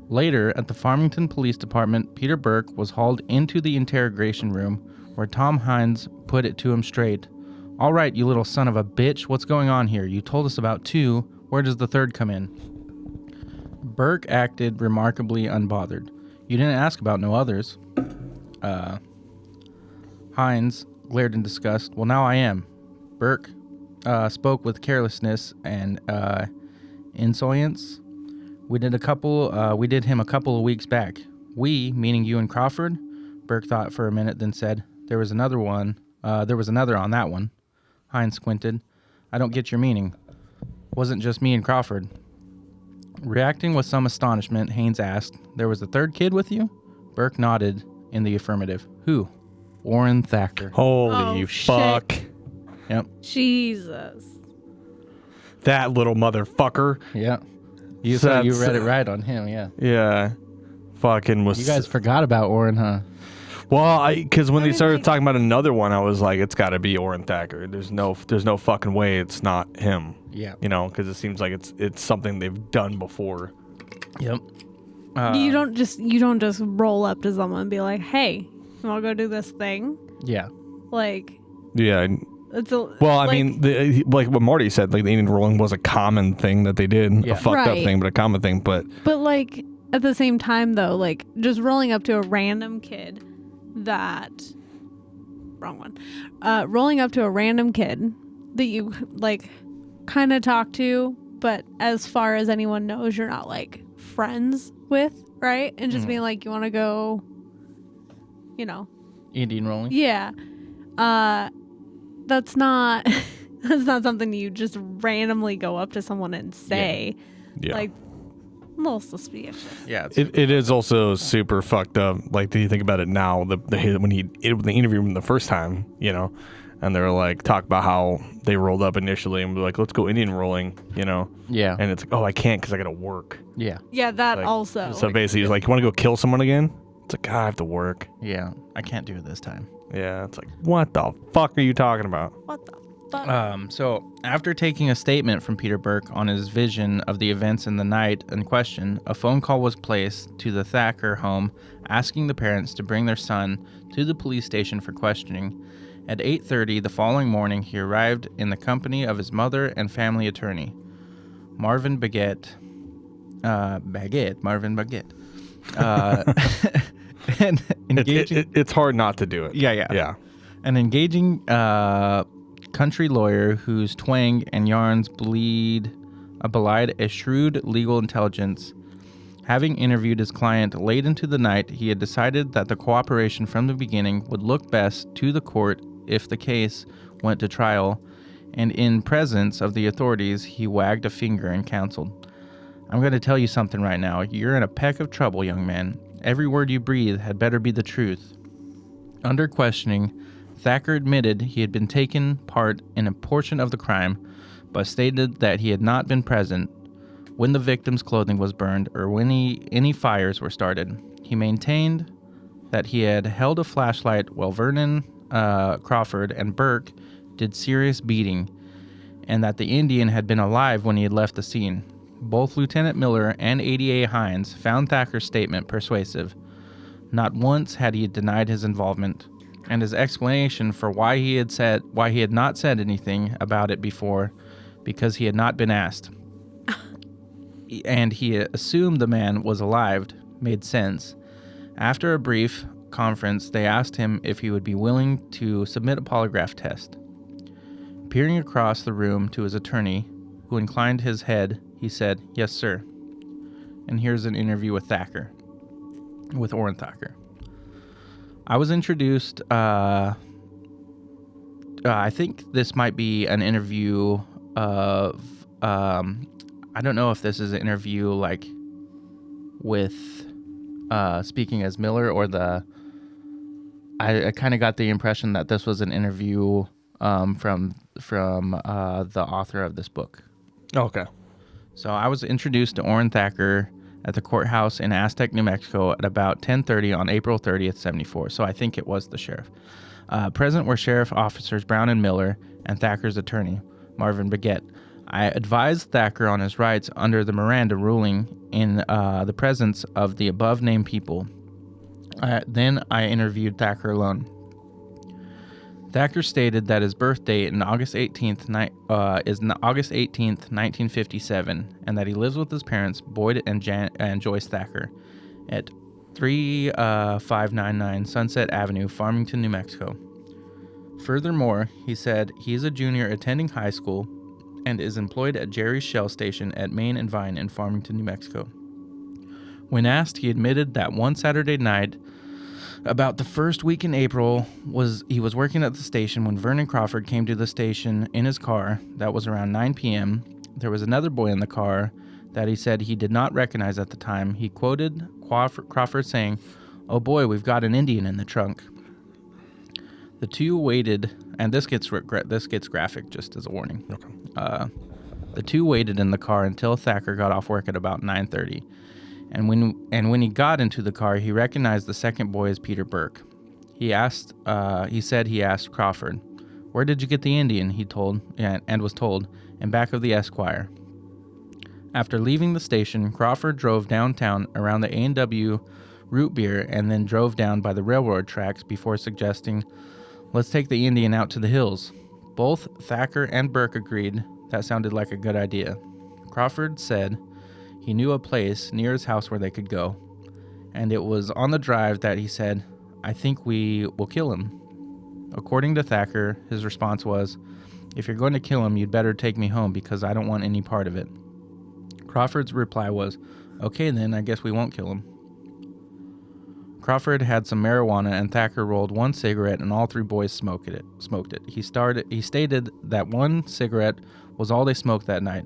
Later, at the Farmington Police Department, Peter Burke was hauled into the interrogation room where Tom Hines put it to him straight. "All right, you little son of a bitch, what's going on here? You told us about 2. Where does the 3rd come in?" Burke acted remarkably unbothered. "You didn't ask about no others." Hines glared in disgust. "Well, now I am." Burke spoke with carelessness and insolence. We did him a couple of weeks back." "We," meaning you and Crawford? Burke thought for a minute, then said, There was another on that one." Hines squinted. "I don't get your meaning." "Wasn't just me and Crawford." Reacting with some astonishment, Haynes asked, "There was a 3rd kid with you?" Burke nodded in the affirmative. "Who?" "Orrin Thacker." Holy Oh, fuck. shit. Yep. Jesus. That little motherfucker. Yeah. You That's- read it right on him, yeah. Yeah. Fucking was. You guys forgot about Orrin, huh? Well, because when I they mean, started like- talking about another one, I was like, it's got to be Orrin Thacker. There's no fucking way it's not him. Yeah. You know, because it seems like it's something they've done before. Yep. you don't just roll up to someone and be like, "Hey, you want to go do this thing?" Yeah. Like, Yeah. it's a Well, I mean, like what Marty said, like the Indian rolling was a common thing that they did, Yeah. a fucked up Right. thing, but a common thing. But like at the same time though, like just rolling up to a random kid that rolling up to a random kid that you like kind of talk to, but as far as anyone knows, you're not like friends with, right? And just being like, you want to go, Indian rolling. yeah. That's not that's not something you just randomly go up to someone and say. yeah. Like, a little suspicious. Yeah. It is also super fucked up. Like, do you think about it now? When he interviewed him the first time, and they were like, talk about how they rolled up initially and were like, let's go Indian rolling, Yeah. and it's like, oh, I can't because I gotta work. Yeah. Yeah, that Like, also. So basically, he's like, you want to go kill someone again? It's like, I have to work. Yeah. I can't do it this time. Yeah, it's like, what the fuck are you talking about? What the fuck? So after taking a statement from Peter Burke on his vision of the events in the night in question, a phone call was placed to the Thacker home asking the parents to bring their son to the police station for questioning. At 8:30 the following morning, he arrived in the company of his mother and family attorney, Marvin Baguette. Marvin Baguette. And engaging. It's hard not to do it. Yeah. An engaging country lawyer whose twang and yarns belied a shrewd legal intelligence. Having interviewed his client late into the night, he had decided that the cooperation from the beginning would look best to the court if the case went to trial, and in presence of the authorities, he wagged a finger and counseled, "I'm going to tell you something right now. You're in a peck of trouble, young man. Every word you breathe had better be the truth." Under questioning, Thacker admitted he had been taken part in a portion of the crime, but stated that he had not been present when the victim's clothing was burned or when any fires were started. He maintained that he had held a flashlight while Vernon, Crawford, and Burke did serious beating, and that the Indian had been alive when he had left the scene. Both Lieutenant Miller and ADA Hines found Thacker's statement persuasive. Not once had he denied his involvement, and his explanation for why he had not said anything about it before, because he had not been asked, and he assumed the man was alive, made sense. After a brief conference, they asked him if he would be willing to submit a polygraph test. Peering across the room to his attorney, who inclined his head, he said, "Yes, sir." And here's an interview with Orrin Thacker. I was introduced, I think this might be an interview of, I don't know if this is an interview like with speaking as Miller or I kind of got the impression that this was an interview from the author of this book. Okay. So I was introduced to Orrin Thacker at the courthouse in Aztec, New Mexico at about 10:30 on April 30th, 74. So I think it was the sheriff. Present were Sheriff Officers Brown and Miller and Thacker's attorney, Marvin Baguette. I advised Thacker on his rights under the Miranda ruling in the presence of the above-named people. Then I interviewed Thacker alone. Thacker stated that his birth date is August 18th, 1957, and that he lives with his parents, Boyd and Joyce Thacker, at 3599 Sunset Avenue, Farmington, New Mexico. Furthermore, he said he is a junior attending high school and is employed at Jerry's Shell Station at Main and Vine in Farmington, New Mexico. When asked, he admitted that one Saturday night, about the first week in April, he was working at the station when Vernon Crawford came to the station in his car. That was around 9 p.m. There was another boy in the car that he said he did not recognize at the time. He quoted Crawford saying, "Oh boy, we've got an Indian in the trunk." The two waited, and this gets graphic just as a warning. Okay. The two waited in the car until Thacker got off work at about 9:30. And when he got into the car, he recognized the second boy as Peter Burke. He said he asked Crawford, "Where did you get the Indian?" He told, and was told, "In back of the Esquire." After leaving the station, Crawford drove downtown around the A&W root beer and then drove down by the railroad tracks before suggesting, let's take the Indian out to the hills. Both Thacker and Burke agreed that sounded like a good idea. Crawford said he knew a place near his house where they could go, and it was on the drive that he said, I think we will kill him. According to Thacker, his response was, if you're going to kill him, you'd better take me home because I don't want any part of it. Crawford's reply was, okay then, I guess we won't kill him. Crawford had some marijuana and Thacker rolled one cigarette and all three boys smoked it. He stated that one cigarette was all they smoked that night.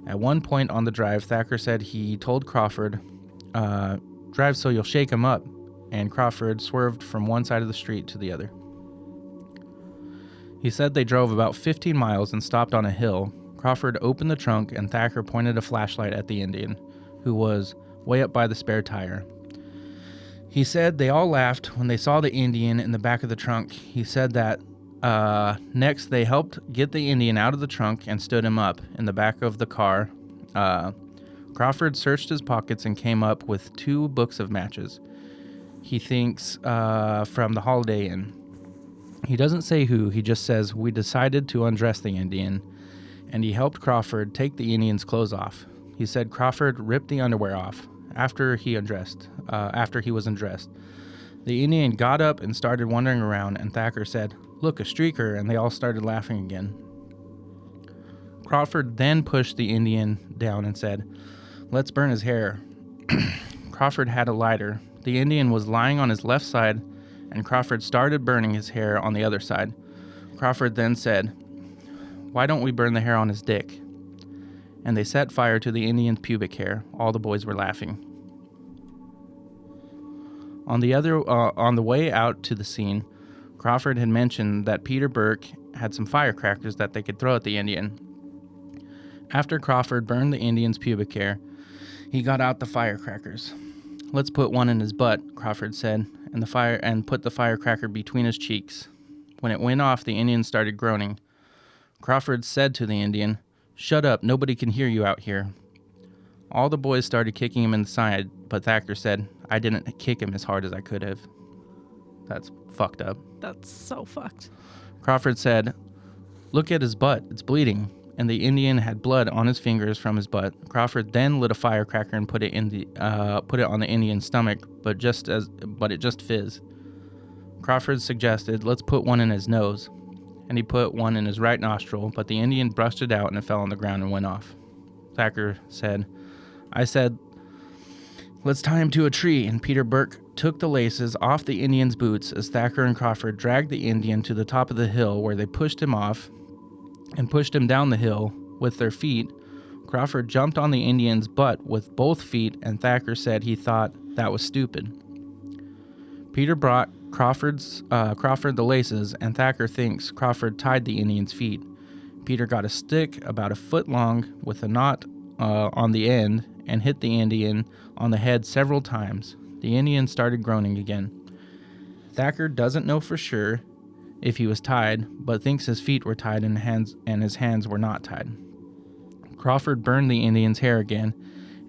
At one point on the drive, Thacker said he told Crawford, drive so you'll shake him up, and Crawford swerved from one side of the street to the other. He said they drove about 15 miles and stopped on a hill. Crawford opened the trunk and Thacker pointed a flashlight at the Indian, who was way up by the spare tire. He said they all laughed when they saw the Indian in the back of the trunk. He said that next they helped get the Indian out of the trunk and stood him up in the back of the car. Crawford searched his pockets and came up with 2 books of matches. He thinks from the Holiday Inn. He doesn't say who, he just says, we decided to undress the Indian, and he helped Crawford take the Indian's clothes off. He said Crawford ripped the underwear off after he was undressed. The Indian got up and started wandering around, and Thacker said, look, a streaker, and they all started laughing again. Crawford then pushed the Indian down and said, let's burn his hair. Crawford had a lighter. The Indian was lying on his left side, and Crawford started burning his hair on the other side. Crawford then said, why don't we burn the hair on his dick? And they set fire to the Indian's pubic hair. All the boys were laughing. On the way out to the scene, Crawford had mentioned that Peter Burke had some firecrackers that they could throw at the Indian. After Crawford burned the Indian's pubic hair, he got out the firecrackers. Let's put one in his butt, Crawford said, and put the firecracker between his cheeks. When it went off, the Indian started groaning. Crawford said to the Indian, shut up, nobody can hear you out here. All the boys started kicking him in the side, but Thacker said, I didn't kick him as hard as I could have. That's fucked up. That's so fucked. Crawford said, look at his butt, it's bleeding. And the Indian had blood on his fingers from his butt. Crawford then lit a firecracker and put it on the Indian's stomach, but it just fizzed. Crawford suggested, let's put one in his nose. And he put one in his right nostril, but the Indian brushed it out and it fell on the ground and went off. Thacker said, I said, let's tie him to a tree, and Peter Burke took the laces off the Indian's boots as Thacker and Crawford dragged the Indian to the top of the hill where they pushed him off and pushed him down the hill with their feet. Crawford jumped on the Indian's butt with both feet, and Thacker said he thought that was stupid. Peter brought Crawford the laces, and Thacker thinks Crawford tied the Indian's feet. Peter got a stick about a foot long with a knot on the end and hit the Indian on the head several times. The Indian started groaning again. Thacker doesn't know for sure if he was tied, but thinks his feet were tied and his hands were not tied. Crawford burned the Indian's hair again,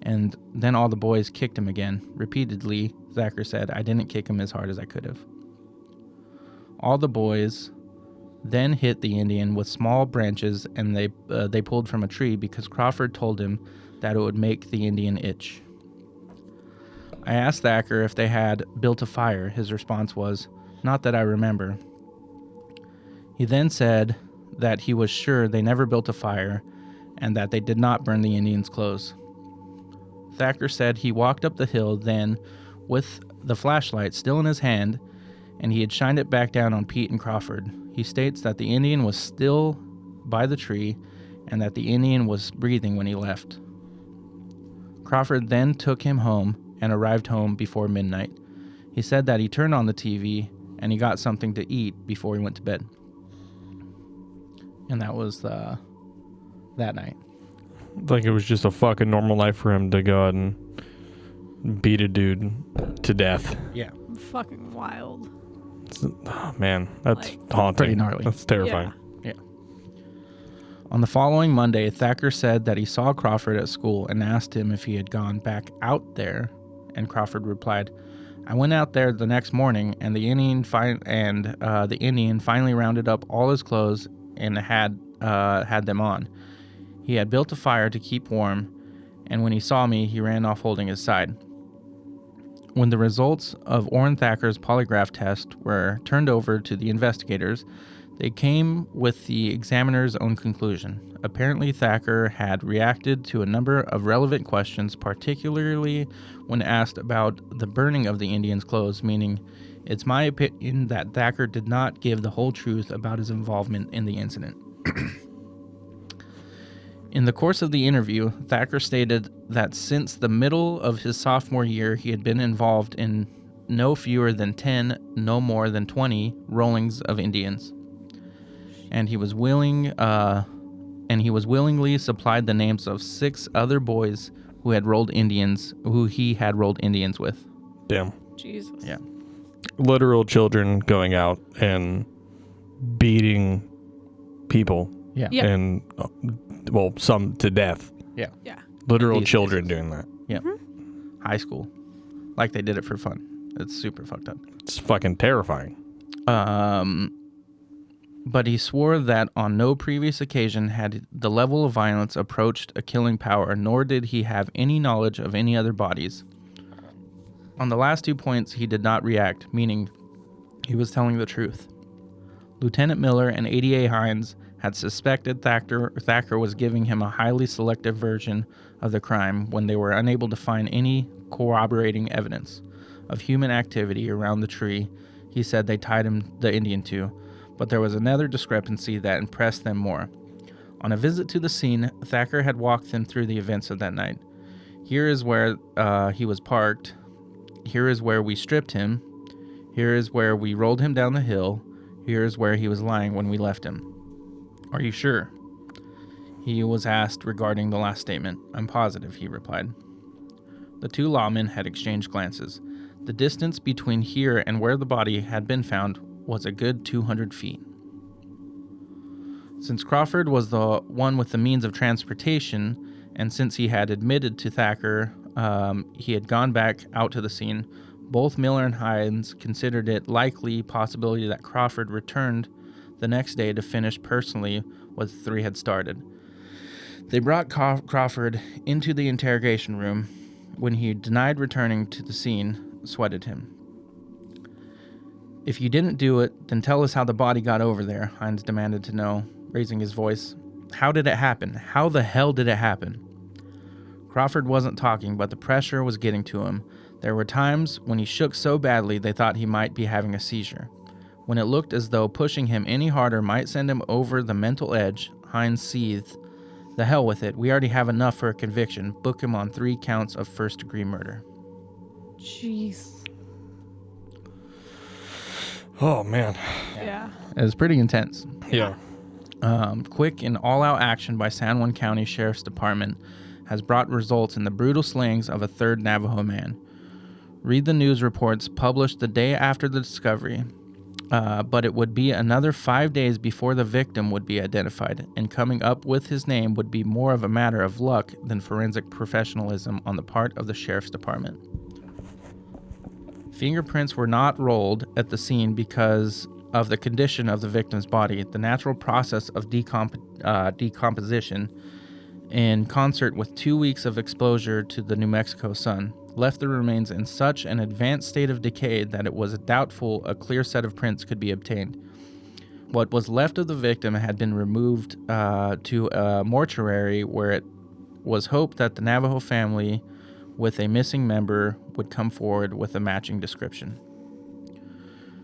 and then all the boys kicked him again. Repeatedly, Thacker said, I didn't kick him as hard as I could have. All the boys then hit the Indian with small branches, and they pulled from a tree because Crawford told him that it would make the Indian itch. I asked Thacker if they had built a fire. His response was, not that I remember. He then said that he was sure they never built a fire and that they did not burn the Indians' clothes. Thacker said he walked up the hill then with the flashlight still in his hand, and he had shined it back down on Pete and Crawford. He states that the Indian was still by the tree and that the Indian was breathing when he left. Crawford then took him home and arrived home before midnight. He said that he turned on the TV and he got something to eat before he went to bed. And that was that night. Like it was just a fucking normal life for him to go out and beat a dude to death. Yeah. Fucking wild. Oh, man, that's Like, haunting. pretty gnarly. That's terrifying. Yeah. On the following Monday, Thacker said that he saw Crawford at school and asked him if he had gone back out there, and Crawford replied, "I went out there the next morning, and the Indian finally rounded up all his clothes and had them on. He had built a fire to keep warm, and when he saw me, he ran off holding his side." When the results of Orrin Thacker's polygraph test were turned over to the investigators, they came with the examiner's own conclusion. Apparently, Thacker had reacted to a number of relevant questions, particularly when asked about the burning of the Indians' clothes, meaning, "It's my opinion that Thacker did not give the whole truth about his involvement in the incident." In the course of the interview, Thacker stated that since the middle of his sophomore year, he had been involved in no fewer than 10, no more than 20 rollings of Indians. And he was willingly supplied the names of 6 other boys who he had rolled Indians with. Damn. Jesus. Yeah. Literal children going out and beating people. Yeah. Yep. And, well, some to death. Yeah. Yeah. Literal These children cases. doing that. Yeah. High school. Like they did it for fun. It's super fucked up. It's fucking terrifying. But he swore that on no previous occasion had the level of violence approached a killing power, nor did he have any knowledge of any other bodies. On the last 2 points, he did not react, meaning he was telling the truth. Lieutenant Miller and ADA Hines had suspected Thacker was giving him a highly selective version of the crime when they were unable to find any corroborating evidence of human activity around the tree he said they tied the Indian to, but there was another discrepancy that impressed them more. On a visit to the scene, Thacker had walked them through the events of that night. "Here is where he was parked. Here is where we stripped him. Here is where we rolled him down the hill. Here is where he was lying when we left him." "Are you sure?" he was asked regarding the last statement. "I'm positive," he replied. The 2 lawmen had exchanged glances. The distance between here and where the body had been found was a good 200 feet. Since Crawford was the one with the means of transportation, and since he had admitted to Thacker he had gone back out to the scene, both Miller and Hines considered it likely possibility that Crawford returned the next day to finish personally what the 3 had started. They brought Crawford into the interrogation room. When he denied returning to the scene, sweated him. "If you didn't do it, then tell us how the body got over there," Hines demanded to know, raising his voice. "How did it happen? How the hell did it happen?" Crawford wasn't talking, but the pressure was getting to him. There were times when he shook so badly they thought he might be having a seizure. When it looked as though pushing him any harder might send him over the mental edge, Hines seethed. "The hell with it. We already have enough for a conviction. Book him on 3 counts of first-degree murder." Jeez. Oh, man. Yeah. It was pretty intense. Yeah. Quick and all-out action by San Juan County Sheriff's Department has brought results in the brutal slayings of a 3rd Navajo man. Read the news reports published the day after the discovery, but it would be another 5 days before the victim would be identified, and coming up with his name would be more of a matter of luck than forensic professionalism on the part of the Sheriff's Department. Fingerprints were not rolled at the scene because of the condition of the victim's body. The natural process of decomposition, in concert with 2 weeks of exposure to the New Mexico sun, left the remains in such an advanced state of decay that it was doubtful a clear set of prints could be obtained. What was left of the victim had been removed to a mortuary where it was hoped that the Navajo family with a missing member would come forward with a matching description.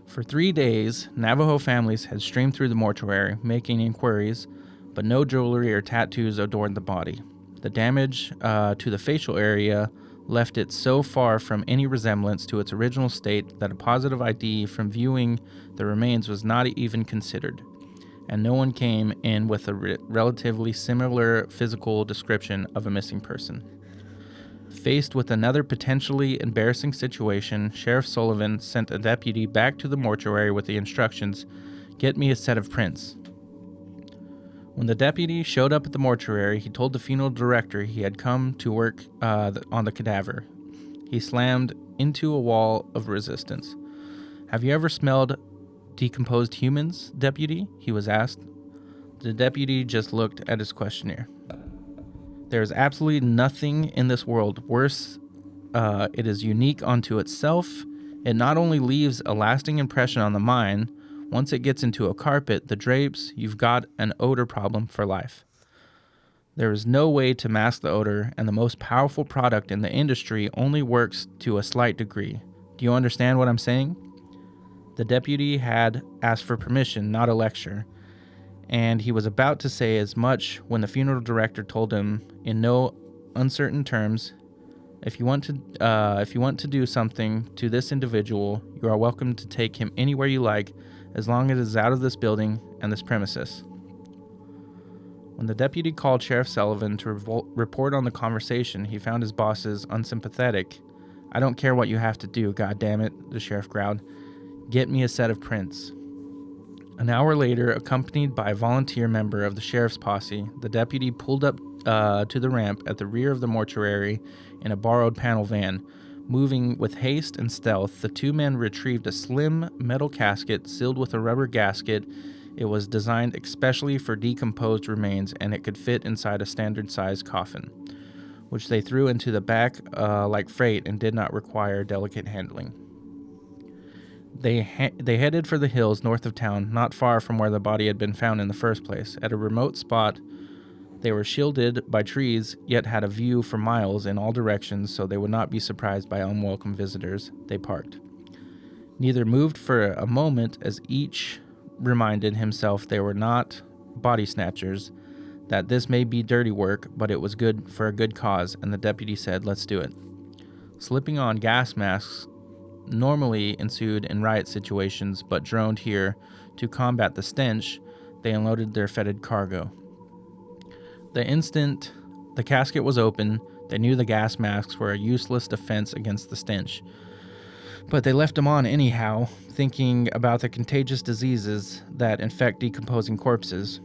For 3 days, Navajo families had streamed through the mortuary, making inquiries, but no jewelry or tattoos adorned the body. The damage to the facial area left it so far from any resemblance to its original state that a positive ID from viewing the remains was not even considered, and no one came in with a relatively similar physical description of a missing person. Faced with another potentially embarrassing situation, Sheriff Sullivan sent a deputy back to the mortuary with the instructions, "Get me a set of prints." When the deputy showed up at the mortuary, he told the funeral director he had come to work on the cadaver. He slammed into a wall of resistance. "Have you ever smelled decomposed humans, deputy?" he was asked. The deputy just looked at his questionnaire. "There is absolutely nothing in this world worse. It is unique unto itself. It not only leaves a lasting impression on the mind, once it gets into a carpet, the drapes, you've got an odor problem for life. There is no way to mask the odor, and the most powerful product in the industry only works to a slight degree. Do you understand what I'm saying?" The deputy had asked for permission, not a lecture, and he was about to say as much when the funeral director told him in no uncertain terms, if you want to do something to this individual, you are welcome to take him anywhere you like, as long as it is out of this building and this premises." When the deputy called Sheriff Sullivan to report on the conversation, he found his bosses unsympathetic. "I don't care what you have to do, goddammit," the sheriff growled. "Get me a set of prints." An hour later, accompanied by a volunteer member of the sheriff's posse, the deputy pulled up to the ramp at the rear of the mortuary in a borrowed panel van. Moving with haste and stealth, the two men retrieved a slim metal casket sealed with a rubber gasket. It was designed especially for decomposed remains, and it could fit inside a standard-sized coffin, which they threw into the back like freight and did not require delicate handling. They headed for the hills north of town, not far from where the body had been found in the first place. At a remote spot, they were shielded by trees, yet had a view for miles in all directions, so they would not be surprised by unwelcome visitors. They parked. Neither moved for a moment, as each reminded himself they were not body snatchers, that this may be dirty work, but it was good for a good cause, and the deputy said, "Let's do it." Slipping on gas masks normally ensued in riot situations, but droned here to combat the stench, they unloaded their fetid cargo. The instant the casket was open, they knew the gas masks were a useless defense against the stench. But they left them on anyhow, thinking about the contagious diseases that infect decomposing corpses.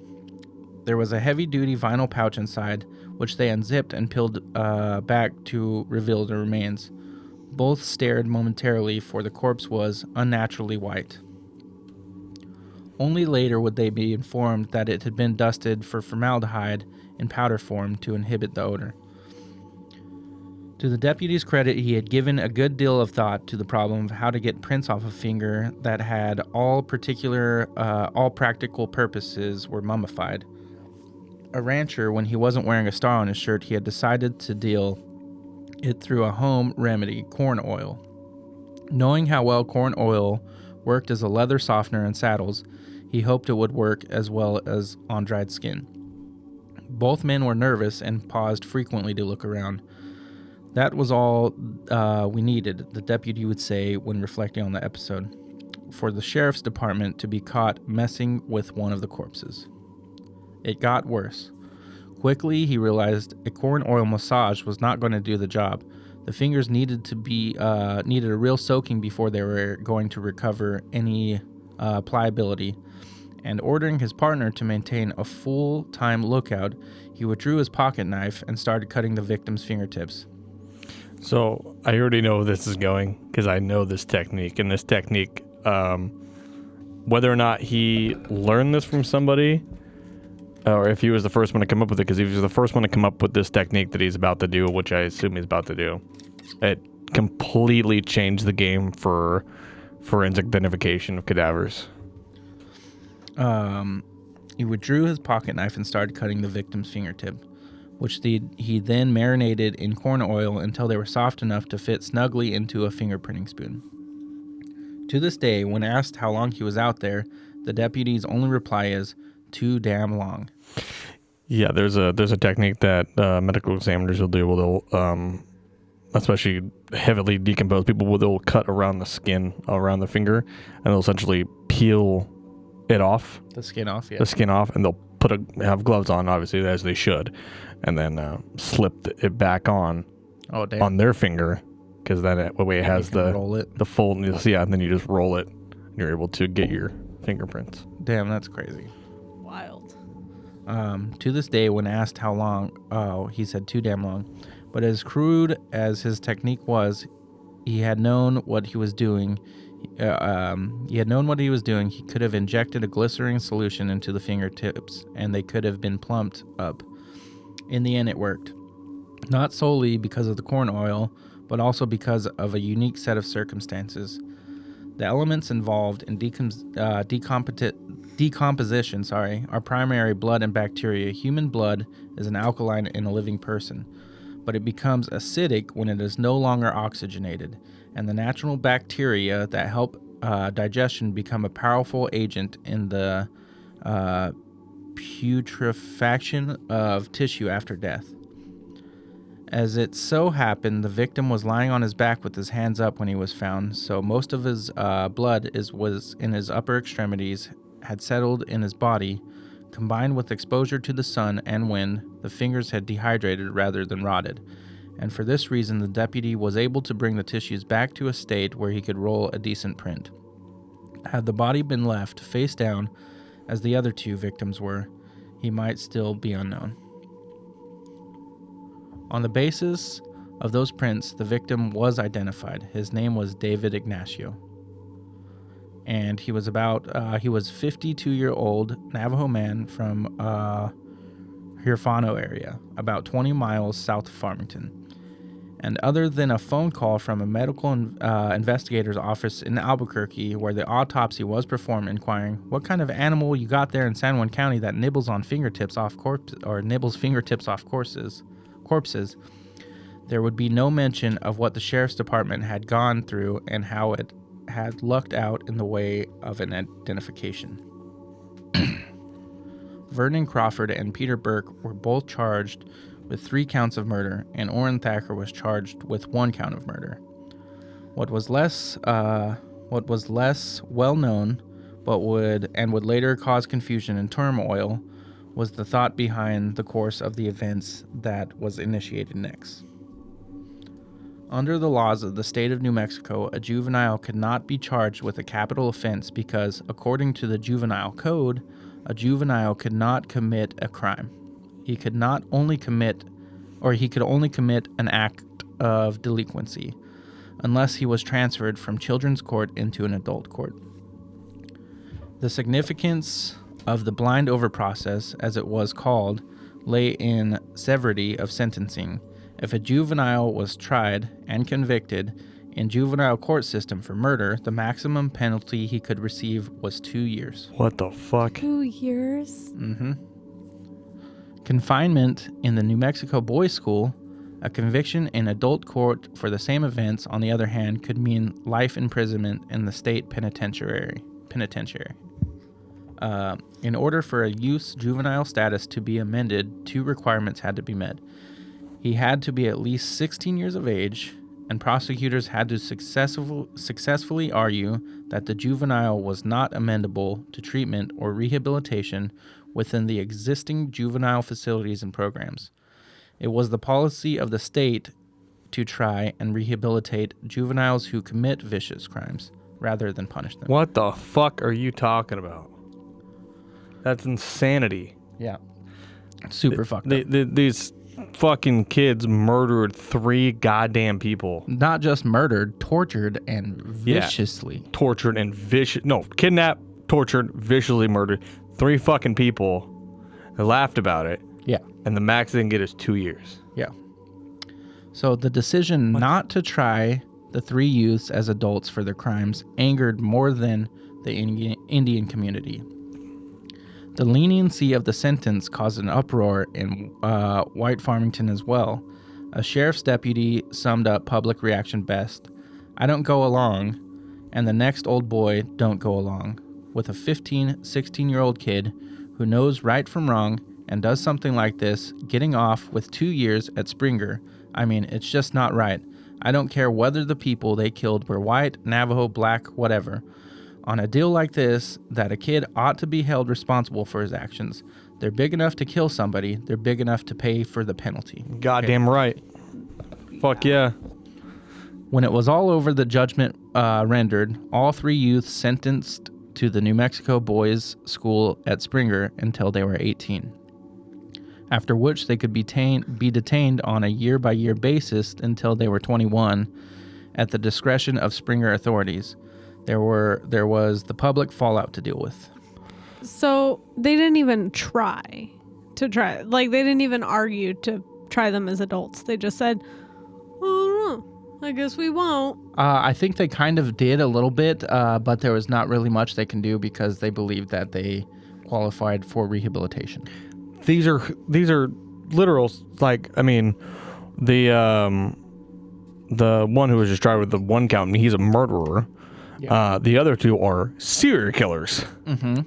There was a heavy-duty vinyl pouch inside, which they unzipped and peeled back to reveal the remains. Both stared momentarily, for the corpse was unnaturally white. Only later would they be informed that it had been dusted for formaldehyde in powder form to inhibit the odor. To the deputy's credit, he had given a good deal of thought to the problem of how to get prints off a finger that had all practical purposes were mummified. A rancher, when he wasn't wearing a star on his shirt, he had decided to deal it through a home remedy, corn oil. Knowing how well corn oil worked as a leather softener in saddles, he hoped it would work as well as on dried skin. Both men were nervous and paused frequently to look around. That was all we needed, the deputy would say when reflecting on the episode, for the sheriff's department to be caught messing with one of the corpses. It got worse. Quickly, he realized a corn oil massage was not going to do the job. The fingers needed a real soaking before they were going to recover any pliability. And ordering his partner to maintain a full-time lookout, he withdrew his pocket knife and started cutting the victim's fingertips. So I already know where this is going because I know this technique. And this technique, whether or not he learned this from somebody or if he was the first one to come up with it, because he was the first one to come up with this technique that he's about to do, which I assume he's about to do, it completely changed the game for forensic identification of cadavers. He withdrew his pocket knife and started cutting the victim's fingertip, which he then marinated in corn oil until they were soft enough to fit snugly into a fingerprinting spoon. To this day, when asked how long he was out there, the deputy's only reply is, "Too damn long." Yeah, there's a technique that medical examiners will do. They'll, especially heavily decomposed people, they'll cut around the skin, around the finger, and they'll essentially peel it off. The skin off, yeah. The skin off, and they'll have gloves on, obviously, as they should, and then slip it back on their finger, because then that way it has the fold, yeah, and then you just roll it, and you're able to get your fingerprints. Damn, that's crazy. Wild. To this day, when asked how long, he said too damn long. But as crude as his technique was, he had known what he was doing. He could have injected a glycerin solution into the fingertips, and they could have been plumped up. In the end, it worked. Not solely because of the corn oil, but also because of a unique set of circumstances. The elements involved in decomposition are primary blood and bacteria. Human blood is an alkaline in a living person, but it becomes acidic when it is no longer oxygenated, and the natural bacteria that help digestion become a powerful agent in the putrefaction of tissue after death. As it so happened, the victim was lying on his back with his hands up when he was found, so most of his blood was in his upper extremities, had settled in his body. Combined with exposure to the sun and wind, the fingers had dehydrated rather than rotted, and for this reason the deputy was able to bring the tissues back to a state where he could roll a decent print. Had the body been left face down, as the other two victims were, he might still be unknown. On the basis of those prints, the victim was identified. His name was David Ignacio, and he was 52-year-old Navajo man from Huerfano area, about 20 miles south of Farmington. And other than a phone call from a medical investigator's office in Albuquerque, where the autopsy was performed, inquiring what kind of animal you got there in San Juan County that nibbles fingertips off corpses, there would be no mention of what the sheriff's department had gone through and how it had lucked out in the way of an identification. Vernon Crawford and Peter Burke were both charged with 3 counts of murder, and Orrin Thacker was charged with 1 count of murder. What was less well known, but would later cause confusion and turmoil, was the thought behind the course of the events that was initiated next. Under the laws of the state of New Mexico, a juvenile could not be charged with a capital offense because, according to the juvenile code, a juvenile could not commit a crime. He could only commit an act of delinquency, unless he was transferred from children's court into an adult court. The significance of the blind over process, as it was called, lay in severity of sentencing. If a juvenile was tried and convicted in juvenile court system for murder, the maximum penalty he could receive was 2 years. What the fuck? 2 years? Mm-hmm. Confinement in the New Mexico Boys' School, a conviction in adult court for the same offense, on the other hand, could mean life imprisonment in the state penitentiary. In order for a youth's juvenile status to be amended, 2 requirements had to be met. He had to be at least 16 years of age, and prosecutors had to successfully argue that the juvenile was not amendable to treatment or rehabilitation within the existing juvenile facilities and programs. It was the policy of the state to try and rehabilitate juveniles who commit vicious crimes rather than punish them. What the fuck are you talking about? That's insanity. Yeah. Super fucked up. These fucking kids murdered 3 goddamn people. Not just murdered, tortured and viciously. Yeah. Tortured and kidnapped, tortured, viciously murdered 3 fucking people. They laughed about it. Yeah. And the max they can get is 2 years. Yeah. So the decision not to try the 3 youths as adults for their crimes angered more than the Indian community. The leniency of the sentence caused an uproar in White Farmington as well. A sheriff's deputy summed up public reaction best: "I don't go along, and the next old boy don't go along with a 15, 16-year-old kid who knows right from wrong and does something like this, getting off with 2 years at Springer. I mean, it's just not right. I don't care whether the people they killed were white, Navajo, black, whatever. On a deal like this, that a kid ought to be held responsible for his actions. They're big enough to kill somebody. They're big enough to pay for the penalty." Goddamn right. Fuck yeah. When it was all over, the judgment rendered, all 3 youths sentenced to the New Mexico Boys' School at Springer until they were 18. after which they could be detained on a year-by-year basis until they were 21 at the discretion of Springer authorities. There was the public fallout to deal with. So they didn't even try. Like, they didn't even argue to try them as adults. They just said, oh, I guess we won't. I think they kind of did a little bit, but there was not really much they can do because they believed that they qualified for rehabilitation. These are literal, like, I mean, the one who was just tried with the one count, he's a murderer. Yeah. The other two are serial killers. Mm-hmm.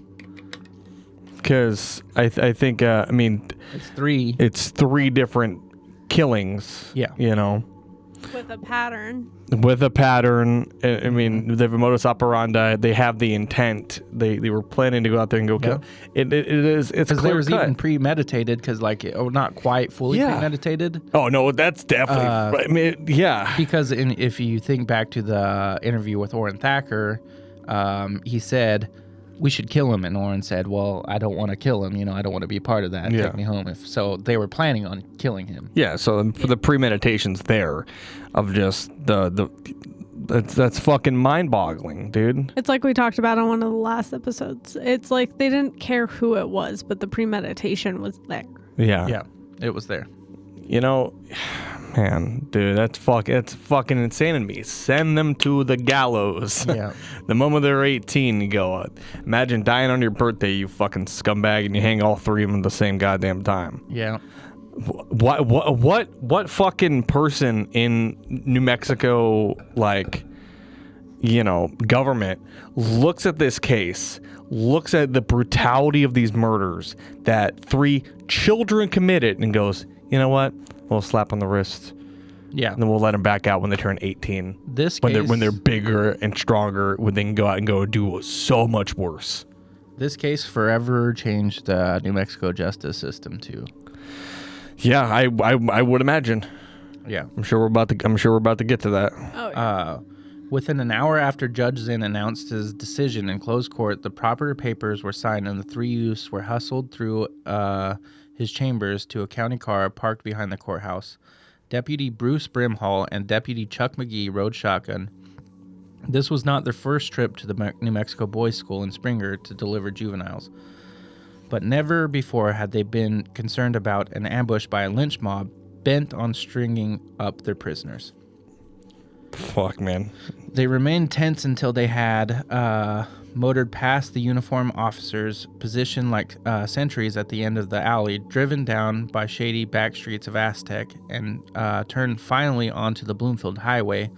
Because I think, I mean, it's three different killings. Yeah. You know. With a pattern. I mean, they have a modus operandi. They have the intent. They were planning to go out there and go kill. It's because there was even premeditated, because not quite fully premeditated. Oh no, that's definitely. I mean, yeah. Because if you think back to the interview with Orrin Thacker, he said, we should kill him, and Orrin said, well, I don't want to kill him. I don't want to be a part of that. Take me home. So they were planning on killing him. Yeah. So the premeditation's there, of just that's fucking mind-boggling, dude. It's like we talked about on one of the last episodes. It's like they didn't care who it was, but the premeditation was there. Yeah. Yeah, it was there. Man, dude, it's fucking insane to me. Send them to the gallows. Yeah. The moment they're 18, you go, imagine dying on your birthday, you fucking scumbag, and you hang all three of them at the same goddamn time. Yeah. What fucking person in New Mexico, government looks at this case, looks at the brutality of these murders that 3 children committed, and goes, you know what? We'll slap on the wrist. Yeah. And then we'll let them back out when they turn 18. When they're bigger and stronger, when they can go out and go do so much worse. This case forever changed the New Mexico justice system too. Yeah, I would imagine. Yeah. I'm sure we're about to get to that. Oh, yeah. Within an hour after Judge Zinn announced his decision in closed court, the proper papers were signed and the 3 youths were hustled through his chambers to a county car parked behind the courthouse. Deputy Bruce Brimhall and Deputy Chuck McGee rode shotgun. This was not their first trip to the New Mexico Boys School in Springer to deliver juveniles, but never before had they been concerned about an ambush by a lynch mob bent on stringing up their prisoners. Fuck, man. They remained tense until they had motored past the uniformed officers positioned like sentries at the end of the alley, driven down by shady back streets of Aztec, and turned finally onto the Bloomfield Highway.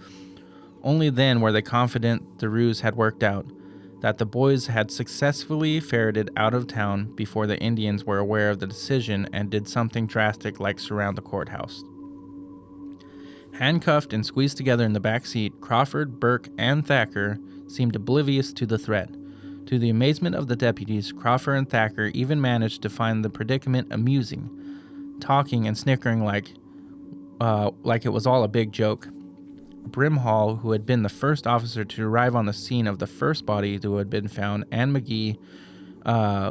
Only then were they confident the ruse had worked out, that the boys had successfully ferreted out of town before the Indians were aware of the decision and did something drastic like surround the courthouse. Handcuffed and squeezed together in the back seat, Crawford, Burke, and Thacker seemed oblivious to the threat. To the amazement of the deputies, Crawford and Thacker even managed to find the predicament amusing, talking and snickering like it was all a big joke. Brimhall, who had been the first officer to arrive on the scene of the first body who had been found, and McGee,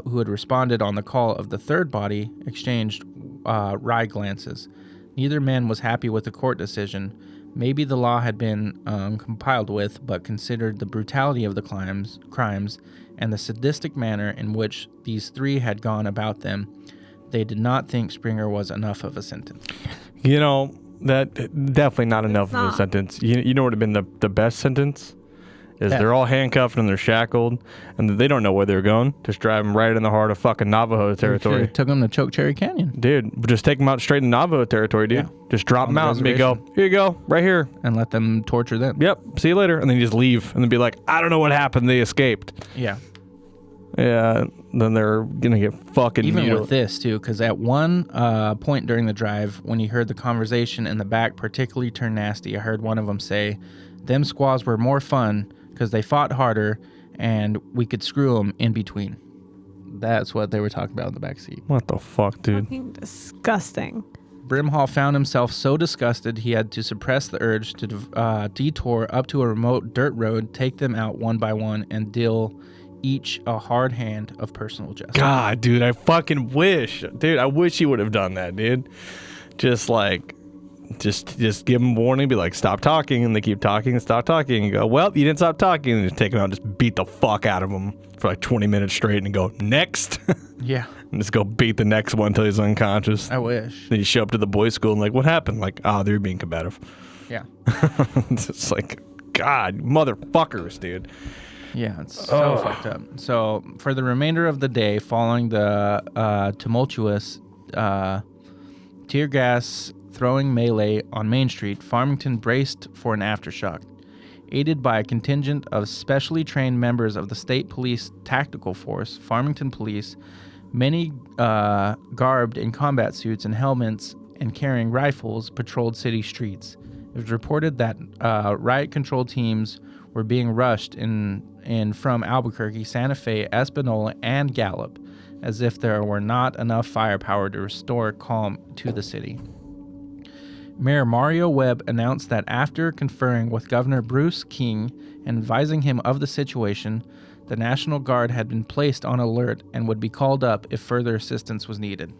who had responded on the call of the third body, exchanged wry glances. Neither man was happy with the court decision. Maybe the law had been compiled with, but considered the brutality of the crimes and the sadistic manner in which these 3 had gone about them, they did not think Springer was enough of a sentence. That definitely not enough of a sentence. You know what would have been the best sentence? They're all handcuffed and they're shackled, and they don't know where they're going. Just drive them right in the heart of fucking Navajo territory. Took them to Chokecherry Canyon. Dude, just take them out straight in Navajo territory, dude. Yeah. Just drop them out and go, here you go, right here. And let them torture them. Yep, see you later. And then you just leave and then be like, I don't know what happened. They escaped. Yeah. Yeah, then they're going to get fucking Even with this, too, because at one point during the drive, when you heard the conversation in the back particularly turn nasty, I heard one of them say, them squaws were more fun because they fought harder and we could screw them in between. That's what they were talking about in the back seat. What the fuck, dude? Fucking disgusting. Brimhall found himself so disgusted he had to suppress the urge to detour up to a remote dirt road, take them out one by one, and deal each a hard hand of personal justice. God, dude, I fucking wish. Dude, I wish he would have done that, dude. Just like, just give him warning, be like, stop talking, and they keep talking and stop talking, and go, well, you didn't stop talking, and just take him out and just beat the fuck out of him for like 20 minutes straight and go, next. Yeah. And just go beat the next one until he's unconscious. I wish. Then you show up to the boys' school and like, what happened? Like, oh, they're being combative. Yeah. It's just like, God, motherfuckers, dude. Yeah, it's so fucked up. So for the remainder of the day following the tumultuous tear gas throwing melee on Main Street, Farmington braced for an aftershock. Aided by a contingent of specially trained members of the State Police Tactical Force, Farmington Police, many garbed in combat suits and helmets and carrying rifles, patrolled city streets. It was reported that riot control teams were being rushed in from Albuquerque, Santa Fe, Espanola, and Gallup, as if there were not enough firepower to restore calm to the city. Mayor Mario Webb announced that after conferring with Governor Bruce King and advising him of the situation, the National Guard had been placed on alert and would be called up if further assistance was needed.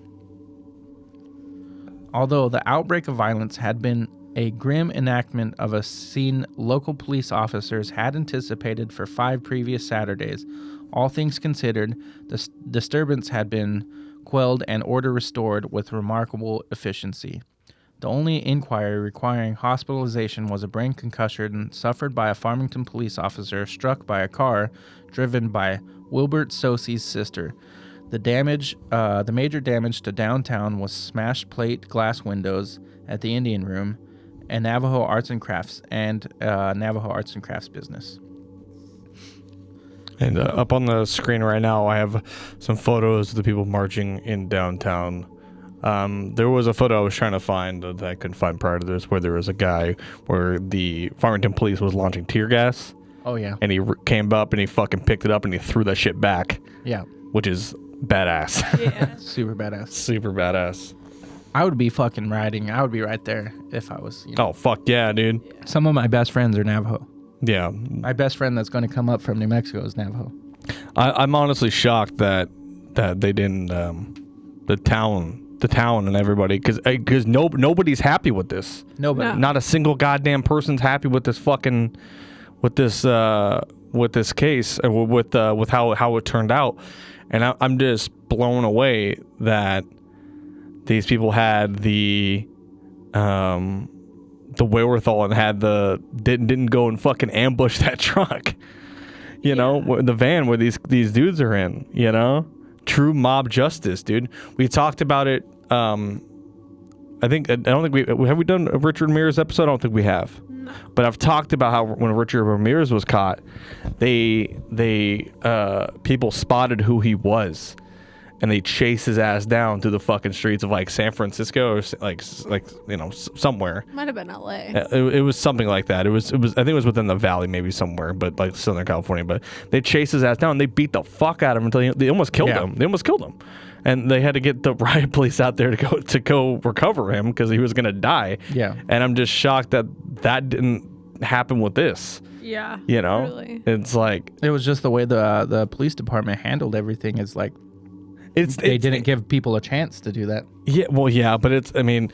Although the outbreak of violence had been a grim enactment of a scene local police officers had anticipated for 5 previous Saturdays, all things considered, the disturbance had been quelled and order restored with remarkable efficiency. The only inquiry requiring hospitalization was a brain concussion suffered by a Farmington police officer struck by a car driven by Wilbert Sosey's sister. The major damage to downtown was smashed plate glass windows at the Indian Room and Navajo Arts and Crafts business. And up on the screen right now, I have some photos of the people marching in downtown. There was a photo I was trying to find that I couldn't find prior to this, where there was a guy where the Farmington police was launching tear gas. Oh, yeah. And he came up and he fucking picked it up and he threw that shit back. Yeah. Which is badass. Yeah. Super badass. Super badass. I would be fucking riding. I would be right there if I was, Oh, fuck yeah, dude. Some of my best friends are Navajo. Yeah. My best friend that's going to come up from New Mexico is Navajo. I'm honestly shocked that they didn't, the town and everybody, because nobody's happy with this. Nobody. No. Not a single goddamn person's happy with this fucking, with this case, with how it turned out. And I'm just blown away that these people had the wherewithal and had didn't go and fucking ambush that truck, you know, the van where these dudes are in, you know. True mob justice, dude. We talked about it. I don't think we done a Richard Ramirez episode. I don't think we have. No. But I've talked about how when Richard Ramirez was caught, people spotted who he was, and they chased his ass down through the fucking streets of like San Francisco or like you know, somewhere. Might have been LA. It was something like that. It was I think it was within the valley, maybe somewhere, but like Southern California. But they chased his ass down and they beat the fuck out of him until they almost killed him. They almost killed him, and they had to get the riot police out there to go recover him because he was gonna die. Yeah. And I'm just shocked that didn't happen with this. Yeah. You know, really. It's like it was just the way the police department handled everything. Is like. They didn't give people a chance to do that. Yeah, well, yeah, but in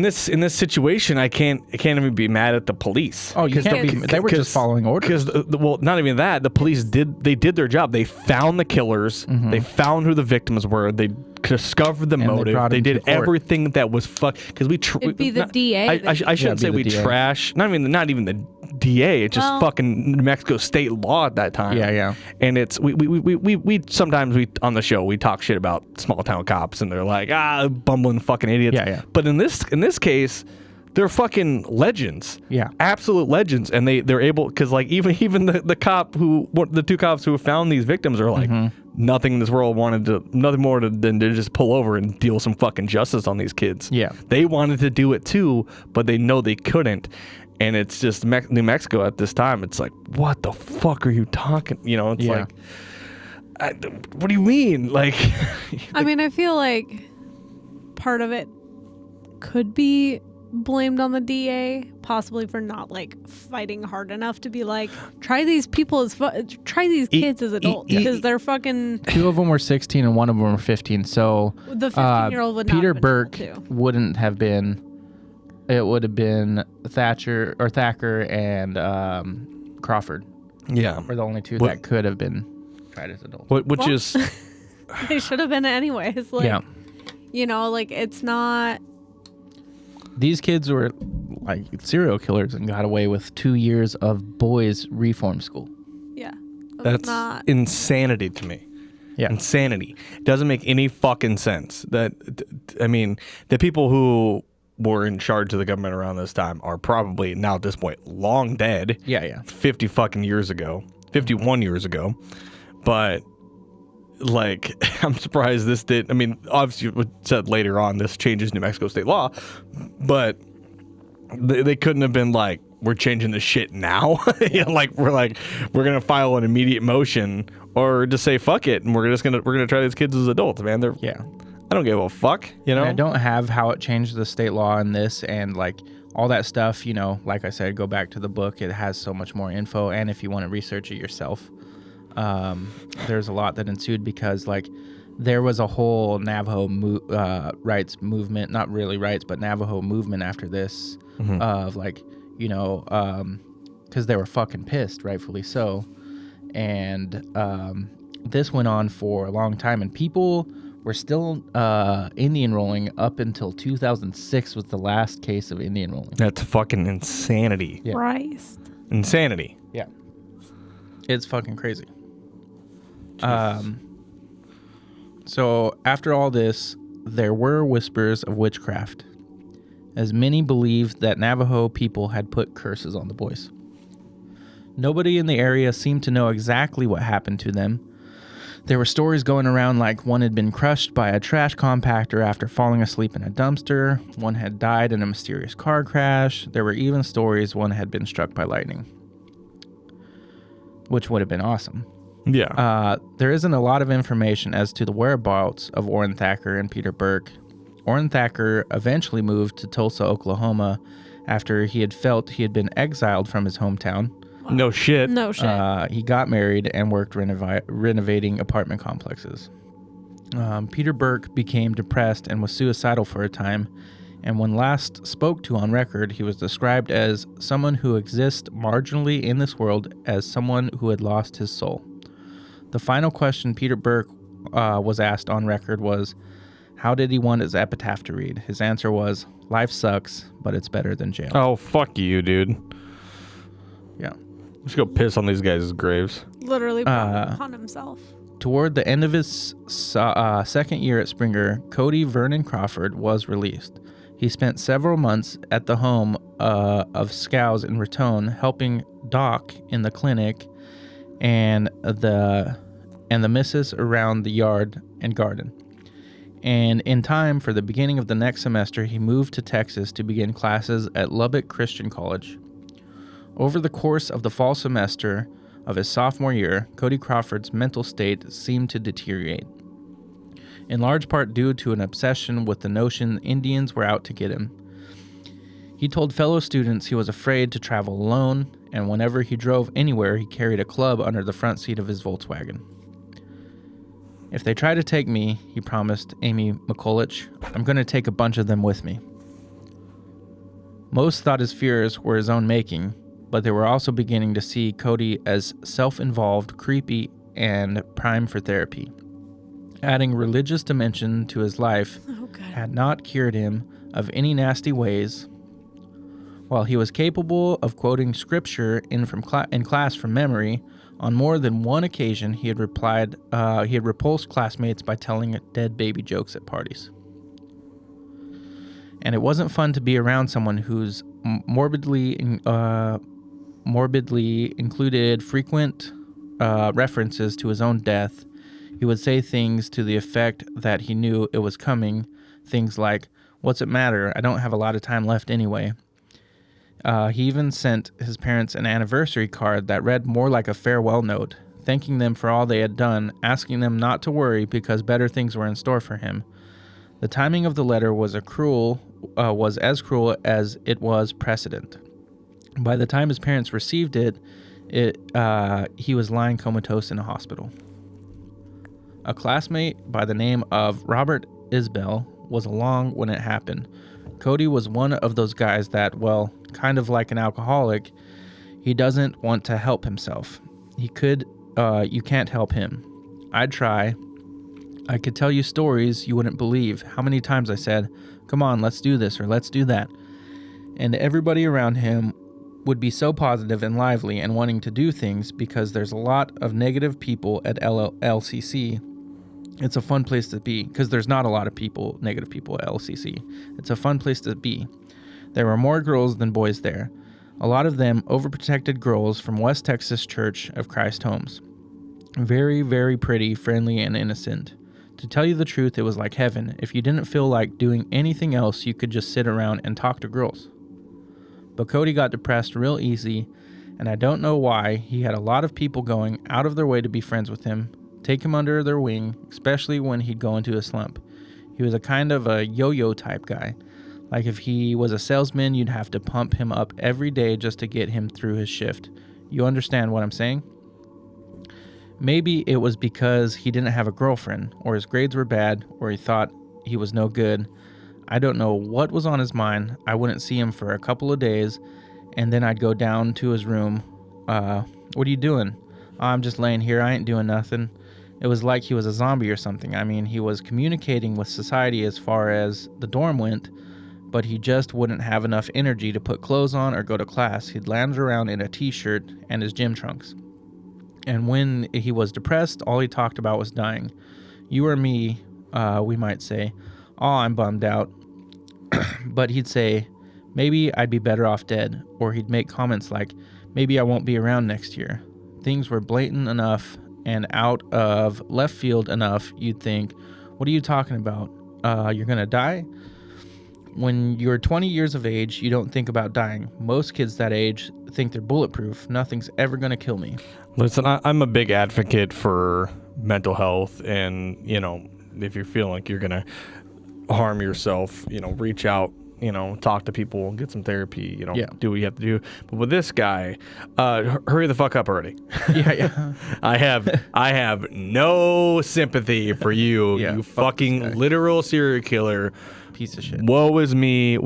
this situation, I can't even be mad at the police. Oh, you can't. They were just following orders. Because not even that. The police did their job. They found the killers. Mm-hmm. They found who the victims were. They discovered the motive. They did everything that was Because it'd be the DA. I shouldn't say we trash. Not even the DA. It's just fucking New Mexico state law at that time. Yeah. And it's we sometimes on the show we talk shit about small town cops and they're like bumbling fucking idiots. Yeah. But in this case, they're fucking legends. Yeah. Absolute legends, and they're able because like even the the 2 cops who found these victims are like nothing in this world nothing more than to just pull over and deal some fucking justice on these kids. Yeah. They wanted to do it too, but they know they couldn't. And it's just New Mexico at this time. It's like, what the fuck are you talking? You know, it's like, what do you mean? Like, I mean, I feel like part of it could be blamed on the DA, possibly for not like fighting hard enough to be like, try these people as try these kids as adults because they're fucking. 2 of them were 16 and 1 of them were 15. So The 15-year-old would not Peter have been Burke able to. wouldn't have been. It would have been Thacker and Crawford Yeah. were the only 2 What- that could have been tried as adults. Which Well, is They should have been anyways. Like, Yeah. you know, like it's not. These kids were like serial killers and got away with 2 years of boys' reform school. Yeah. that's not. insanity to me. Yeah. Insanity. It doesn't make any fucking sense. I mean, the people who were in charge of the government around this time are probably now at this point long dead. Yeah. 50 fucking years ago, 51 years ago. But like, I'm surprised this did. I mean, obviously, it was said later on this changes New Mexico state law, but they couldn't have been like, we're changing the shit now. You know, like we're gonna file an immediate motion, or just say fuck it, and we're gonna try these kids as adults, man. I don't give a fuck, you know. I don't have how it changed the state law in this and like all that stuff. You know, like I said, go back to the book. It has so much more info, and if you want to research it yourself. There's a lot that ensued because like there was a whole Navajo rights movement, not really rights, but Navajo movement after this of like, you know, because they were fucking pissed, rightfully so. And this went on for a long time and people were still Indian rolling up until 2006 was the last case of Indian rolling. That's fucking insanity. Yeah. Christ. Insanity. Yeah. It's fucking crazy. So after all this, there were whispers of witchcraft, as many believed that Navajo people had put curses on the boys. Nobody in the area seemed to know exactly what happened to them. There were stories going around like one had been crushed by a trash compactor after falling asleep in a dumpster, one had died in a mysterious car crash. There were even stories one had been struck by lightning, which would have been awesome. Yeah. There isn't a lot of information as to the whereabouts of Orrin Thacker and Peter Burke. Orrin Thacker eventually moved to Tulsa, Oklahoma, after he had felt he had been exiled from his hometown. No shit. No shit. He got married and worked renovating apartment complexes. Peter Burke became depressed and was suicidal for a time, and when last spoke to on record, he was described as someone who exists marginally in this world as someone who had lost his soul. The final question Peter Burke was asked on record was, how did he want his epitaph to read? His answer was, life sucks, but it's better than jail. Oh, fuck you, dude. Yeah. Let's go piss on these guys' graves. Literally upon himself. Toward the end of his second year at Springer, Cody Vernon Crawford was released. He spent several months at the home of Scows in Raton, helping Doc in the clinic and the missus around the yard and garden. And in time for the beginning of the next semester, he moved to Texas to begin classes at Lubbock Christian College. Over the course of the fall semester of his sophomore year, Cody Crawford's mental state seemed to deteriorate, in large part due to an obsession with the notion Indians were out to get him. He told fellow students he was afraid to travel alone, and whenever he drove anywhere, he carried a club under the front seat of his Volkswagen. If they try to take me, he promised Amy McCulloch, I'm going to take a bunch of them with me. Most thought his fears were his own making, but they were also beginning to see Cody as self-involved, creepy, and prime for therapy. Adding religious dimension to his life had not cured him of any nasty ways. While he was capable of quoting scripture in class from memory, on more than one occasion he had repulsed classmates by telling dead baby jokes at parties. And it wasn't fun to be around someone whose morbidly included frequent references to his own death. He would say things to the effect that he knew it was coming, things like, "What's it matter? I don't have a lot of time left anyway." He even sent his parents an anniversary card that read more like a farewell note, thanking them for all they had done, asking them not to worry because better things were in store for him. The timing of the letter was cruel was as cruel as it was precedent. By the time his parents received it, he was lying comatose in a hospital. A classmate by the name of Robert Isbell was along when it happened. Cody was one of those guys that, well, kind of like an alcoholic, he doesn't want to help himself. You can't help him. I'd try. I could tell you stories you wouldn't believe. How many times I said, come on, let's do this or let's do that. And everybody around him would be so positive and lively and wanting to do things because there's a lot of negative people at LCC. It's a fun place to be because there's not a lot of negative people at LCC. It's a fun place to be. There were more girls than boys there. A lot of them overprotected girls from West Texas Church of Christ homes. Very, very pretty, friendly, and innocent. To tell you the truth, it was like heaven. If you didn't feel like doing anything else, you could just sit around and talk to girls. But Cody got depressed real easy, and I don't know why. He had a lot of people going out of their way to be friends with him, take him under their wing, especially when he'd go into a slump. He was a kind of a yo-yo type guy. Like if he was a salesman, you'd have to pump him up every day just to get him through his shift. You understand what I'm saying? Maybe it was because he didn't have a girlfriend, or his grades were bad, or he thought he was no good. I don't know what was on his mind. I wouldn't see him for a couple of days, and then I'd go down to his room. What are you doing? I'm just laying here. I ain't doing nothing. It was like he was a zombie or something. I mean, he was communicating with society as far as the dorm went, but he just wouldn't have enough energy to put clothes on or go to class. He'd lounge around in a t-shirt and his gym trunks. And when he was depressed, all he talked about was dying. You or me, we might say, oh, I'm bummed out. But he'd say, maybe I'd be better off dead. Or he'd make comments like, maybe I won't be around next year. Things were blatant enough and out of left field enough, you'd think, what are you talking about? You're going to die? When you're 20 years of age, you don't think about dying. Most kids that age think they're bulletproof. Nothing's ever going to kill me. Listen, I'm a big advocate for mental health, and, if you're feeling like you're going to harm yourself, reach out, talk to people, get some therapy, do what you have to do. But with this guy, hurry the fuck up already. Yeah. I have no sympathy for you, you fucking literal serial killer. Piece of shit. Woe is me.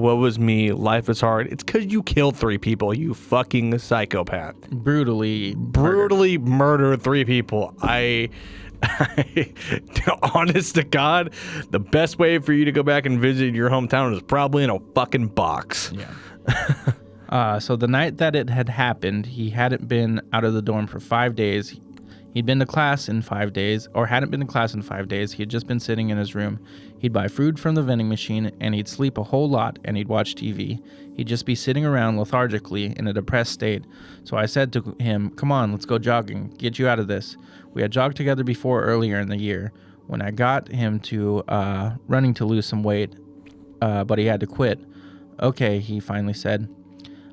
Life is hard. It's because you killed 3 people, you fucking psychopath. Brutally murdered 3 people. I honest to God, the best way for you to go back and visit your hometown is probably in a fucking box. Yeah. So the night that it had happened, he hadn't been out of the dorm for 5 days. He'd been to class in 5 days, or hadn't been to class in 5 days. He had just been sitting in his room. He'd buy food from the vending machine, and he'd sleep a whole lot, and he'd watch TV. He'd just be sitting around lethargically in a depressed state. So I said to him, come on, let's go jogging, get you out of this. We had jogged together before earlier in the year when I got him to running to lose some weight, but he had to quit. Okay, he finally said.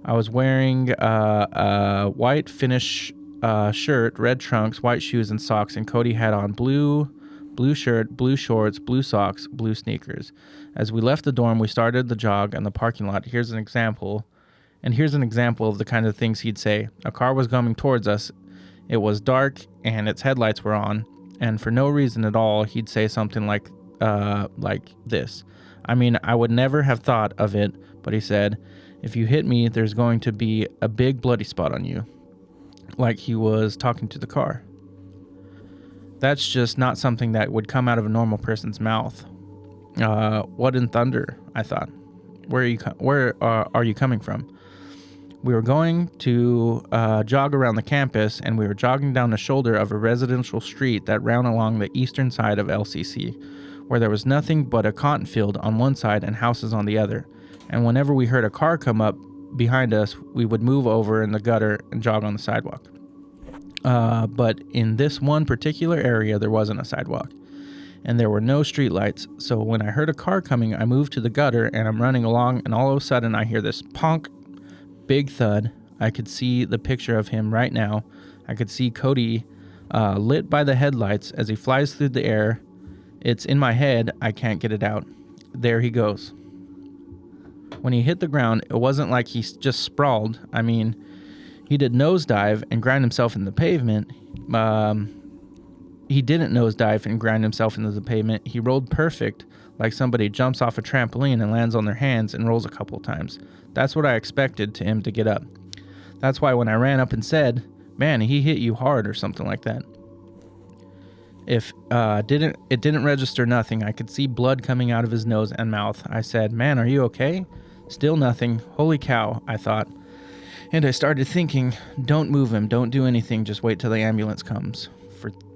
I was wearing a white finish shirt, red trunks, white shoes and socks, and Cody had on blue shirt, blue shorts, blue socks, blue sneakers. As we left the dorm, we started the jog in the parking lot. Here's an example of the kind of things he'd say. A car was coming towards us. It was dark and its headlights were on, and for no reason at all, he'd say something like this. I mean, I would never have thought of it, but he said, if you hit me, there's going to be a big bloody spot on you. Like he was talking to the car. That's just not something that would come out of a normal person's mouth. What in thunder? I thought. Where are you coming from? We were going to jog around the campus, and we were jogging down the shoulder of a residential street that ran along the eastern side of LCC, where there was nothing but a cotton field on one side and houses on the other. And whenever we heard a car come up behind us, we would move over in the gutter and jog on the sidewalk. But in this one particular area, there wasn't a sidewalk, and there were no streetlights. So when I heard a car coming, I moved to the gutter, and I'm running along, and all of a sudden I hear this ponk, big thud. I could see the picture of him right now. I could see Cody lit by the headlights as he flies through the air. It's in my head. I can't get it out. There he goes. When he hit the ground, it wasn't like he just sprawled. I mean, he did nosedive and grind himself in the pavement. He didn't nosedive and grind himself into the pavement. He rolled perfect, like somebody jumps off a trampoline and lands on their hands and rolls a couple times. That's what I expected to him to get up. That's why when I ran up and said, "Man, he hit you hard," or something like that. If it didn't register nothing. I could see blood coming out of his nose and mouth. I said, "Man, are you okay?" Still nothing. Holy cow, I thought. And I started thinking, don't move him, don't do anything, just wait till the ambulance comes.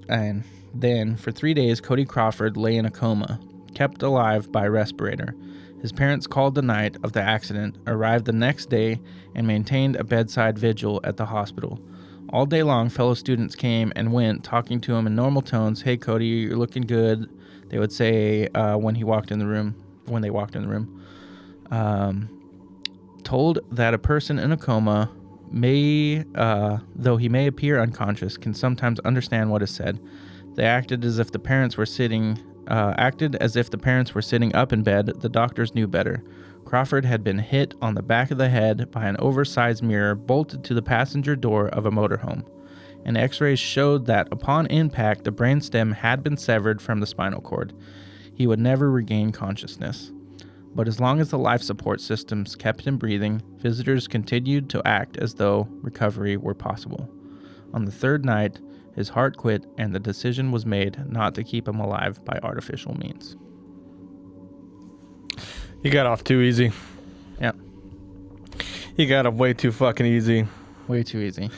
And then, for 3 days, Cody Crawford lay in a coma, kept alive by respirator. His parents called the night of the accident, arrived the next day, and maintained a bedside vigil at the hospital. All day long, fellow students came and went, talking to him in normal tones. "Hey, Cody, you're looking good," they would say when they walked in the room. Told that a person in a coma may, though he may appear unconscious, can sometimes understand what is said. They acted as if the parents were sitting up in bed. The doctors knew better. Crawford had been hit on the back of the head by an oversized mirror bolted to the passenger door of a motorhome. And X-rays showed that upon impact, the brainstem had been severed from the spinal cord. He would never regain consciousness. But as long as the life support systems kept him breathing, visitors continued to act as though recovery were possible. On the third night, his heart quit and the decision was made not to keep him alive by artificial means. You got off too easy. Yeah. You got off way too fucking easy. Way too easy.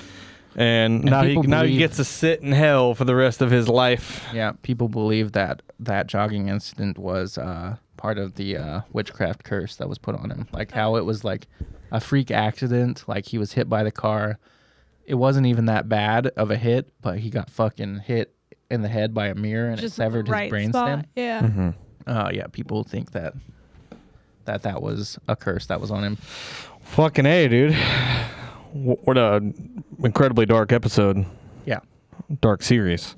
And now he gets to sit in hell for the rest of his life. Yeah, people believe that jogging incident was part of the witchcraft curse that was put on him. Like how it was like a freak accident, like he was hit by the car. It wasn't even that bad of a hit, but he got fucking hit in the head by a mirror and Just it severed his brainstem. Yeah. Mm-hmm. Yeah, people think that was a curse that was on him. Fucking A, dude. What a incredibly dark episode. Yeah. Dark series.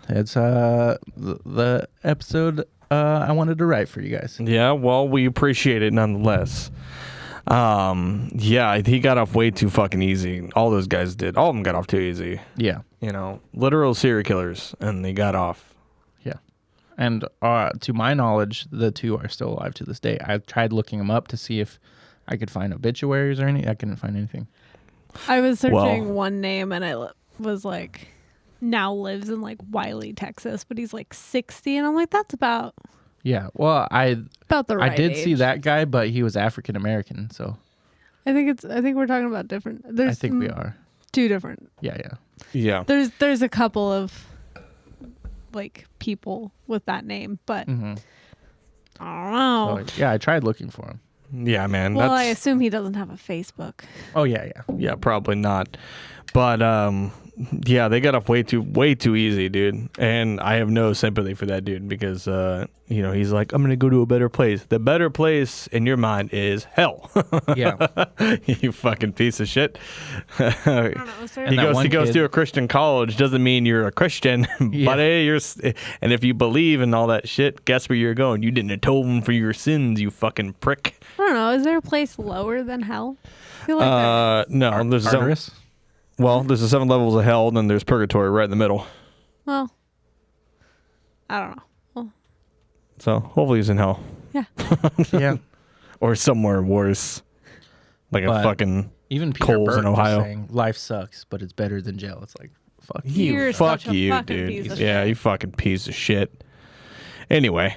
It's the episode I wanted to write for you guys. Yeah, well, we appreciate it nonetheless. Yeah, he got off way too fucking easy. All those guys did. All of them got off too easy. Yeah. You know, literal serial killers, and they got off. Yeah. And to my knowledge, the two are still alive to this day. I tried looking them up to see if I could find obituaries or anything. I couldn't find anything. I was searching one name and I was like, now lives in like Wiley, Texas, but he's like 60, and I'm like, that's about. Yeah. Well, About the right I did age. see that guy, but he was African American, so I think we're talking about different. I think we are. Two different. Yeah. Yeah. There's a couple of like people with that name, but Mm-hmm. I don't know. So, yeah, I tried looking for him. Yeah, man. Well, I assume he doesn't have a Facebook. Oh yeah. Yeah, probably not. But yeah, they got off way too easy, dude. And I have no sympathy for that dude because he's like, I'm gonna go to a better place. The better place in your mind is hell. Yeah. You fucking piece of shit. I don't know. Sir. He goes to a Christian college. Doesn't mean you're a Christian, but hey, and if you believe in all that shit, guess where you're going? You didn't atone for your sins, you fucking prick. I don't know. Is there a place lower than hell? I feel like No, there's Tartarus? there's the 7 levels of hell, and then there's purgatory right in the middle. well, I don't know. Well, So hopefully he's in hell. yeah. Yeah. Or somewhere worse. Like But a fucking Even Peter Coles Burke in Ohio. was saying life sucks, but it's better than jail. It's like fuck you. You're fuck such a you, fucking dude. piece of Yeah, shit. you fucking piece of shit. Anyway.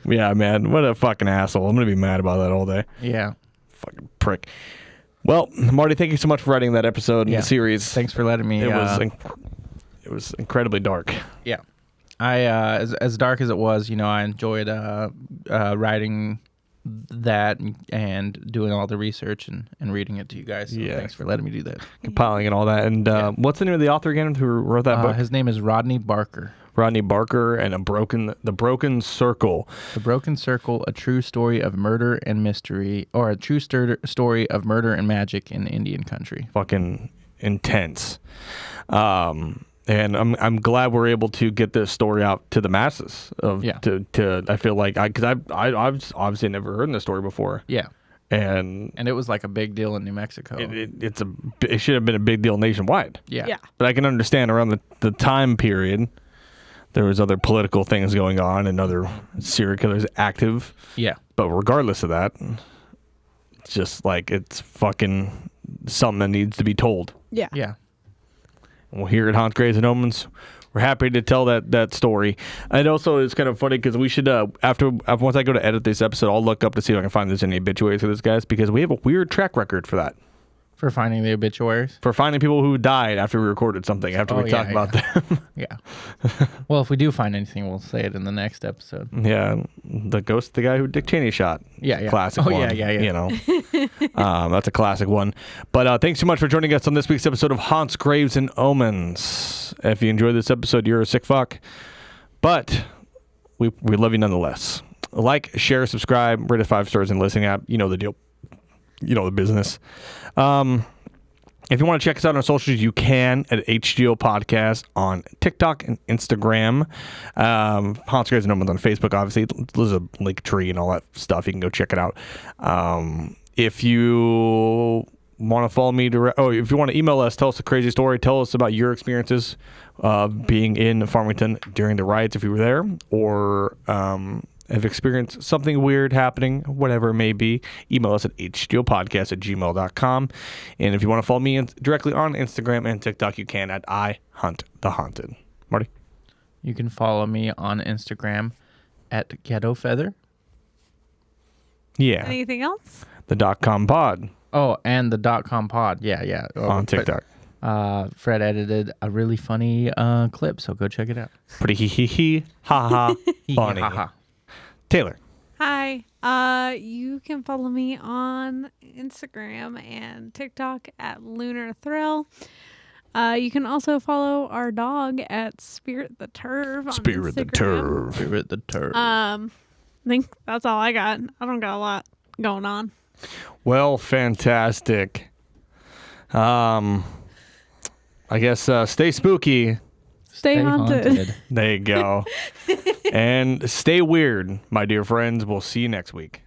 Yeah, man. What a fucking asshole. I'm gonna be mad about that all day. Yeah. Fucking prick. Well, Marty, thank you so much for writing that episode in Yeah. the series. Thanks for letting me. It was incredibly dark. Yeah. I as dark as it was, I enjoyed writing that and doing all the research and reading it to you guys. So Yeah. Thanks for letting me do that. Compiling and all that. And what's the name of the author again who wrote that book? His name is Rodney Barker. Rodney Barker and The Broken Circle. The Broken Circle, a true story of murder and mystery, or a true story of murder and magic in Indian country. Fucking intense. And I'm glad we're able to get this story out to the masses. I feel like I've obviously never heard this story before. Yeah. And it was like a big deal in New Mexico. It should have been a big deal nationwide. Yeah. But I can understand around the time period, there was other political things going on and other serial killers active. Yeah. But regardless of that, it's just like it's fucking something that needs to be told. Yeah. Yeah. Well, here at Haunts, Graves, and Omens, we're happy to tell that story. And also, it's kind of funny because we should, once I go to edit this episode, I'll look up to see if I can find there's any obituaries for this guys, because we have a weird track record for that. For finding the obituaries? For finding people who died after we recorded something, after we talked about them. Yeah. Well, if we do find anything, we'll say it in the next episode. Yeah. The ghost of the guy who Dick Cheney shot. Yeah. Classic one. Yeah. You know. That's a classic one. But thanks so much for joining us on this week's episode of Haunts, Graves, and Omens. If you enjoyed this episode, you're a sick fuck. But we love you nonetheless. Like, share, subscribe, rate it 5 stars in the listening app. You know the deal. You know the business. If you want to check us out on socials, you can at HGOPodcast on TikTok and Instagram. Haunts, Graves, and Omens on Facebook, obviously. There's a link tree and all that stuff. You can go check it out. If you want to follow me if you want to email us, tell us a crazy story. Tell us about your experiences being in Farmington during the riots, if you were there, or have experienced something weird happening, whatever it may be. Email us at HGOPodcast@gmail.com. And if you want to follow me directly on Instagram and TikTok, you can at IHuntTheHaunted. Marty? You can follow me on Instagram at GhettoFeather. Yeah. Anything else? The .com pod. Oh, and the .com pod. Yeah. On TikTok. Fred edited a really funny clip, so go check it out. Pretty ha funny. Taylor. Hi. You can follow me on Instagram and TikTok at Lunar Thrill. You can also follow our dog at Spirit the Turv on Spirit the Instagram. Turv. Spirit the Turv. I think that's all I got. I don't got a lot going on. Well, fantastic. I guess stay spooky. Stay haunted. There you go. And stay weird, my dear friends. We'll see you next week.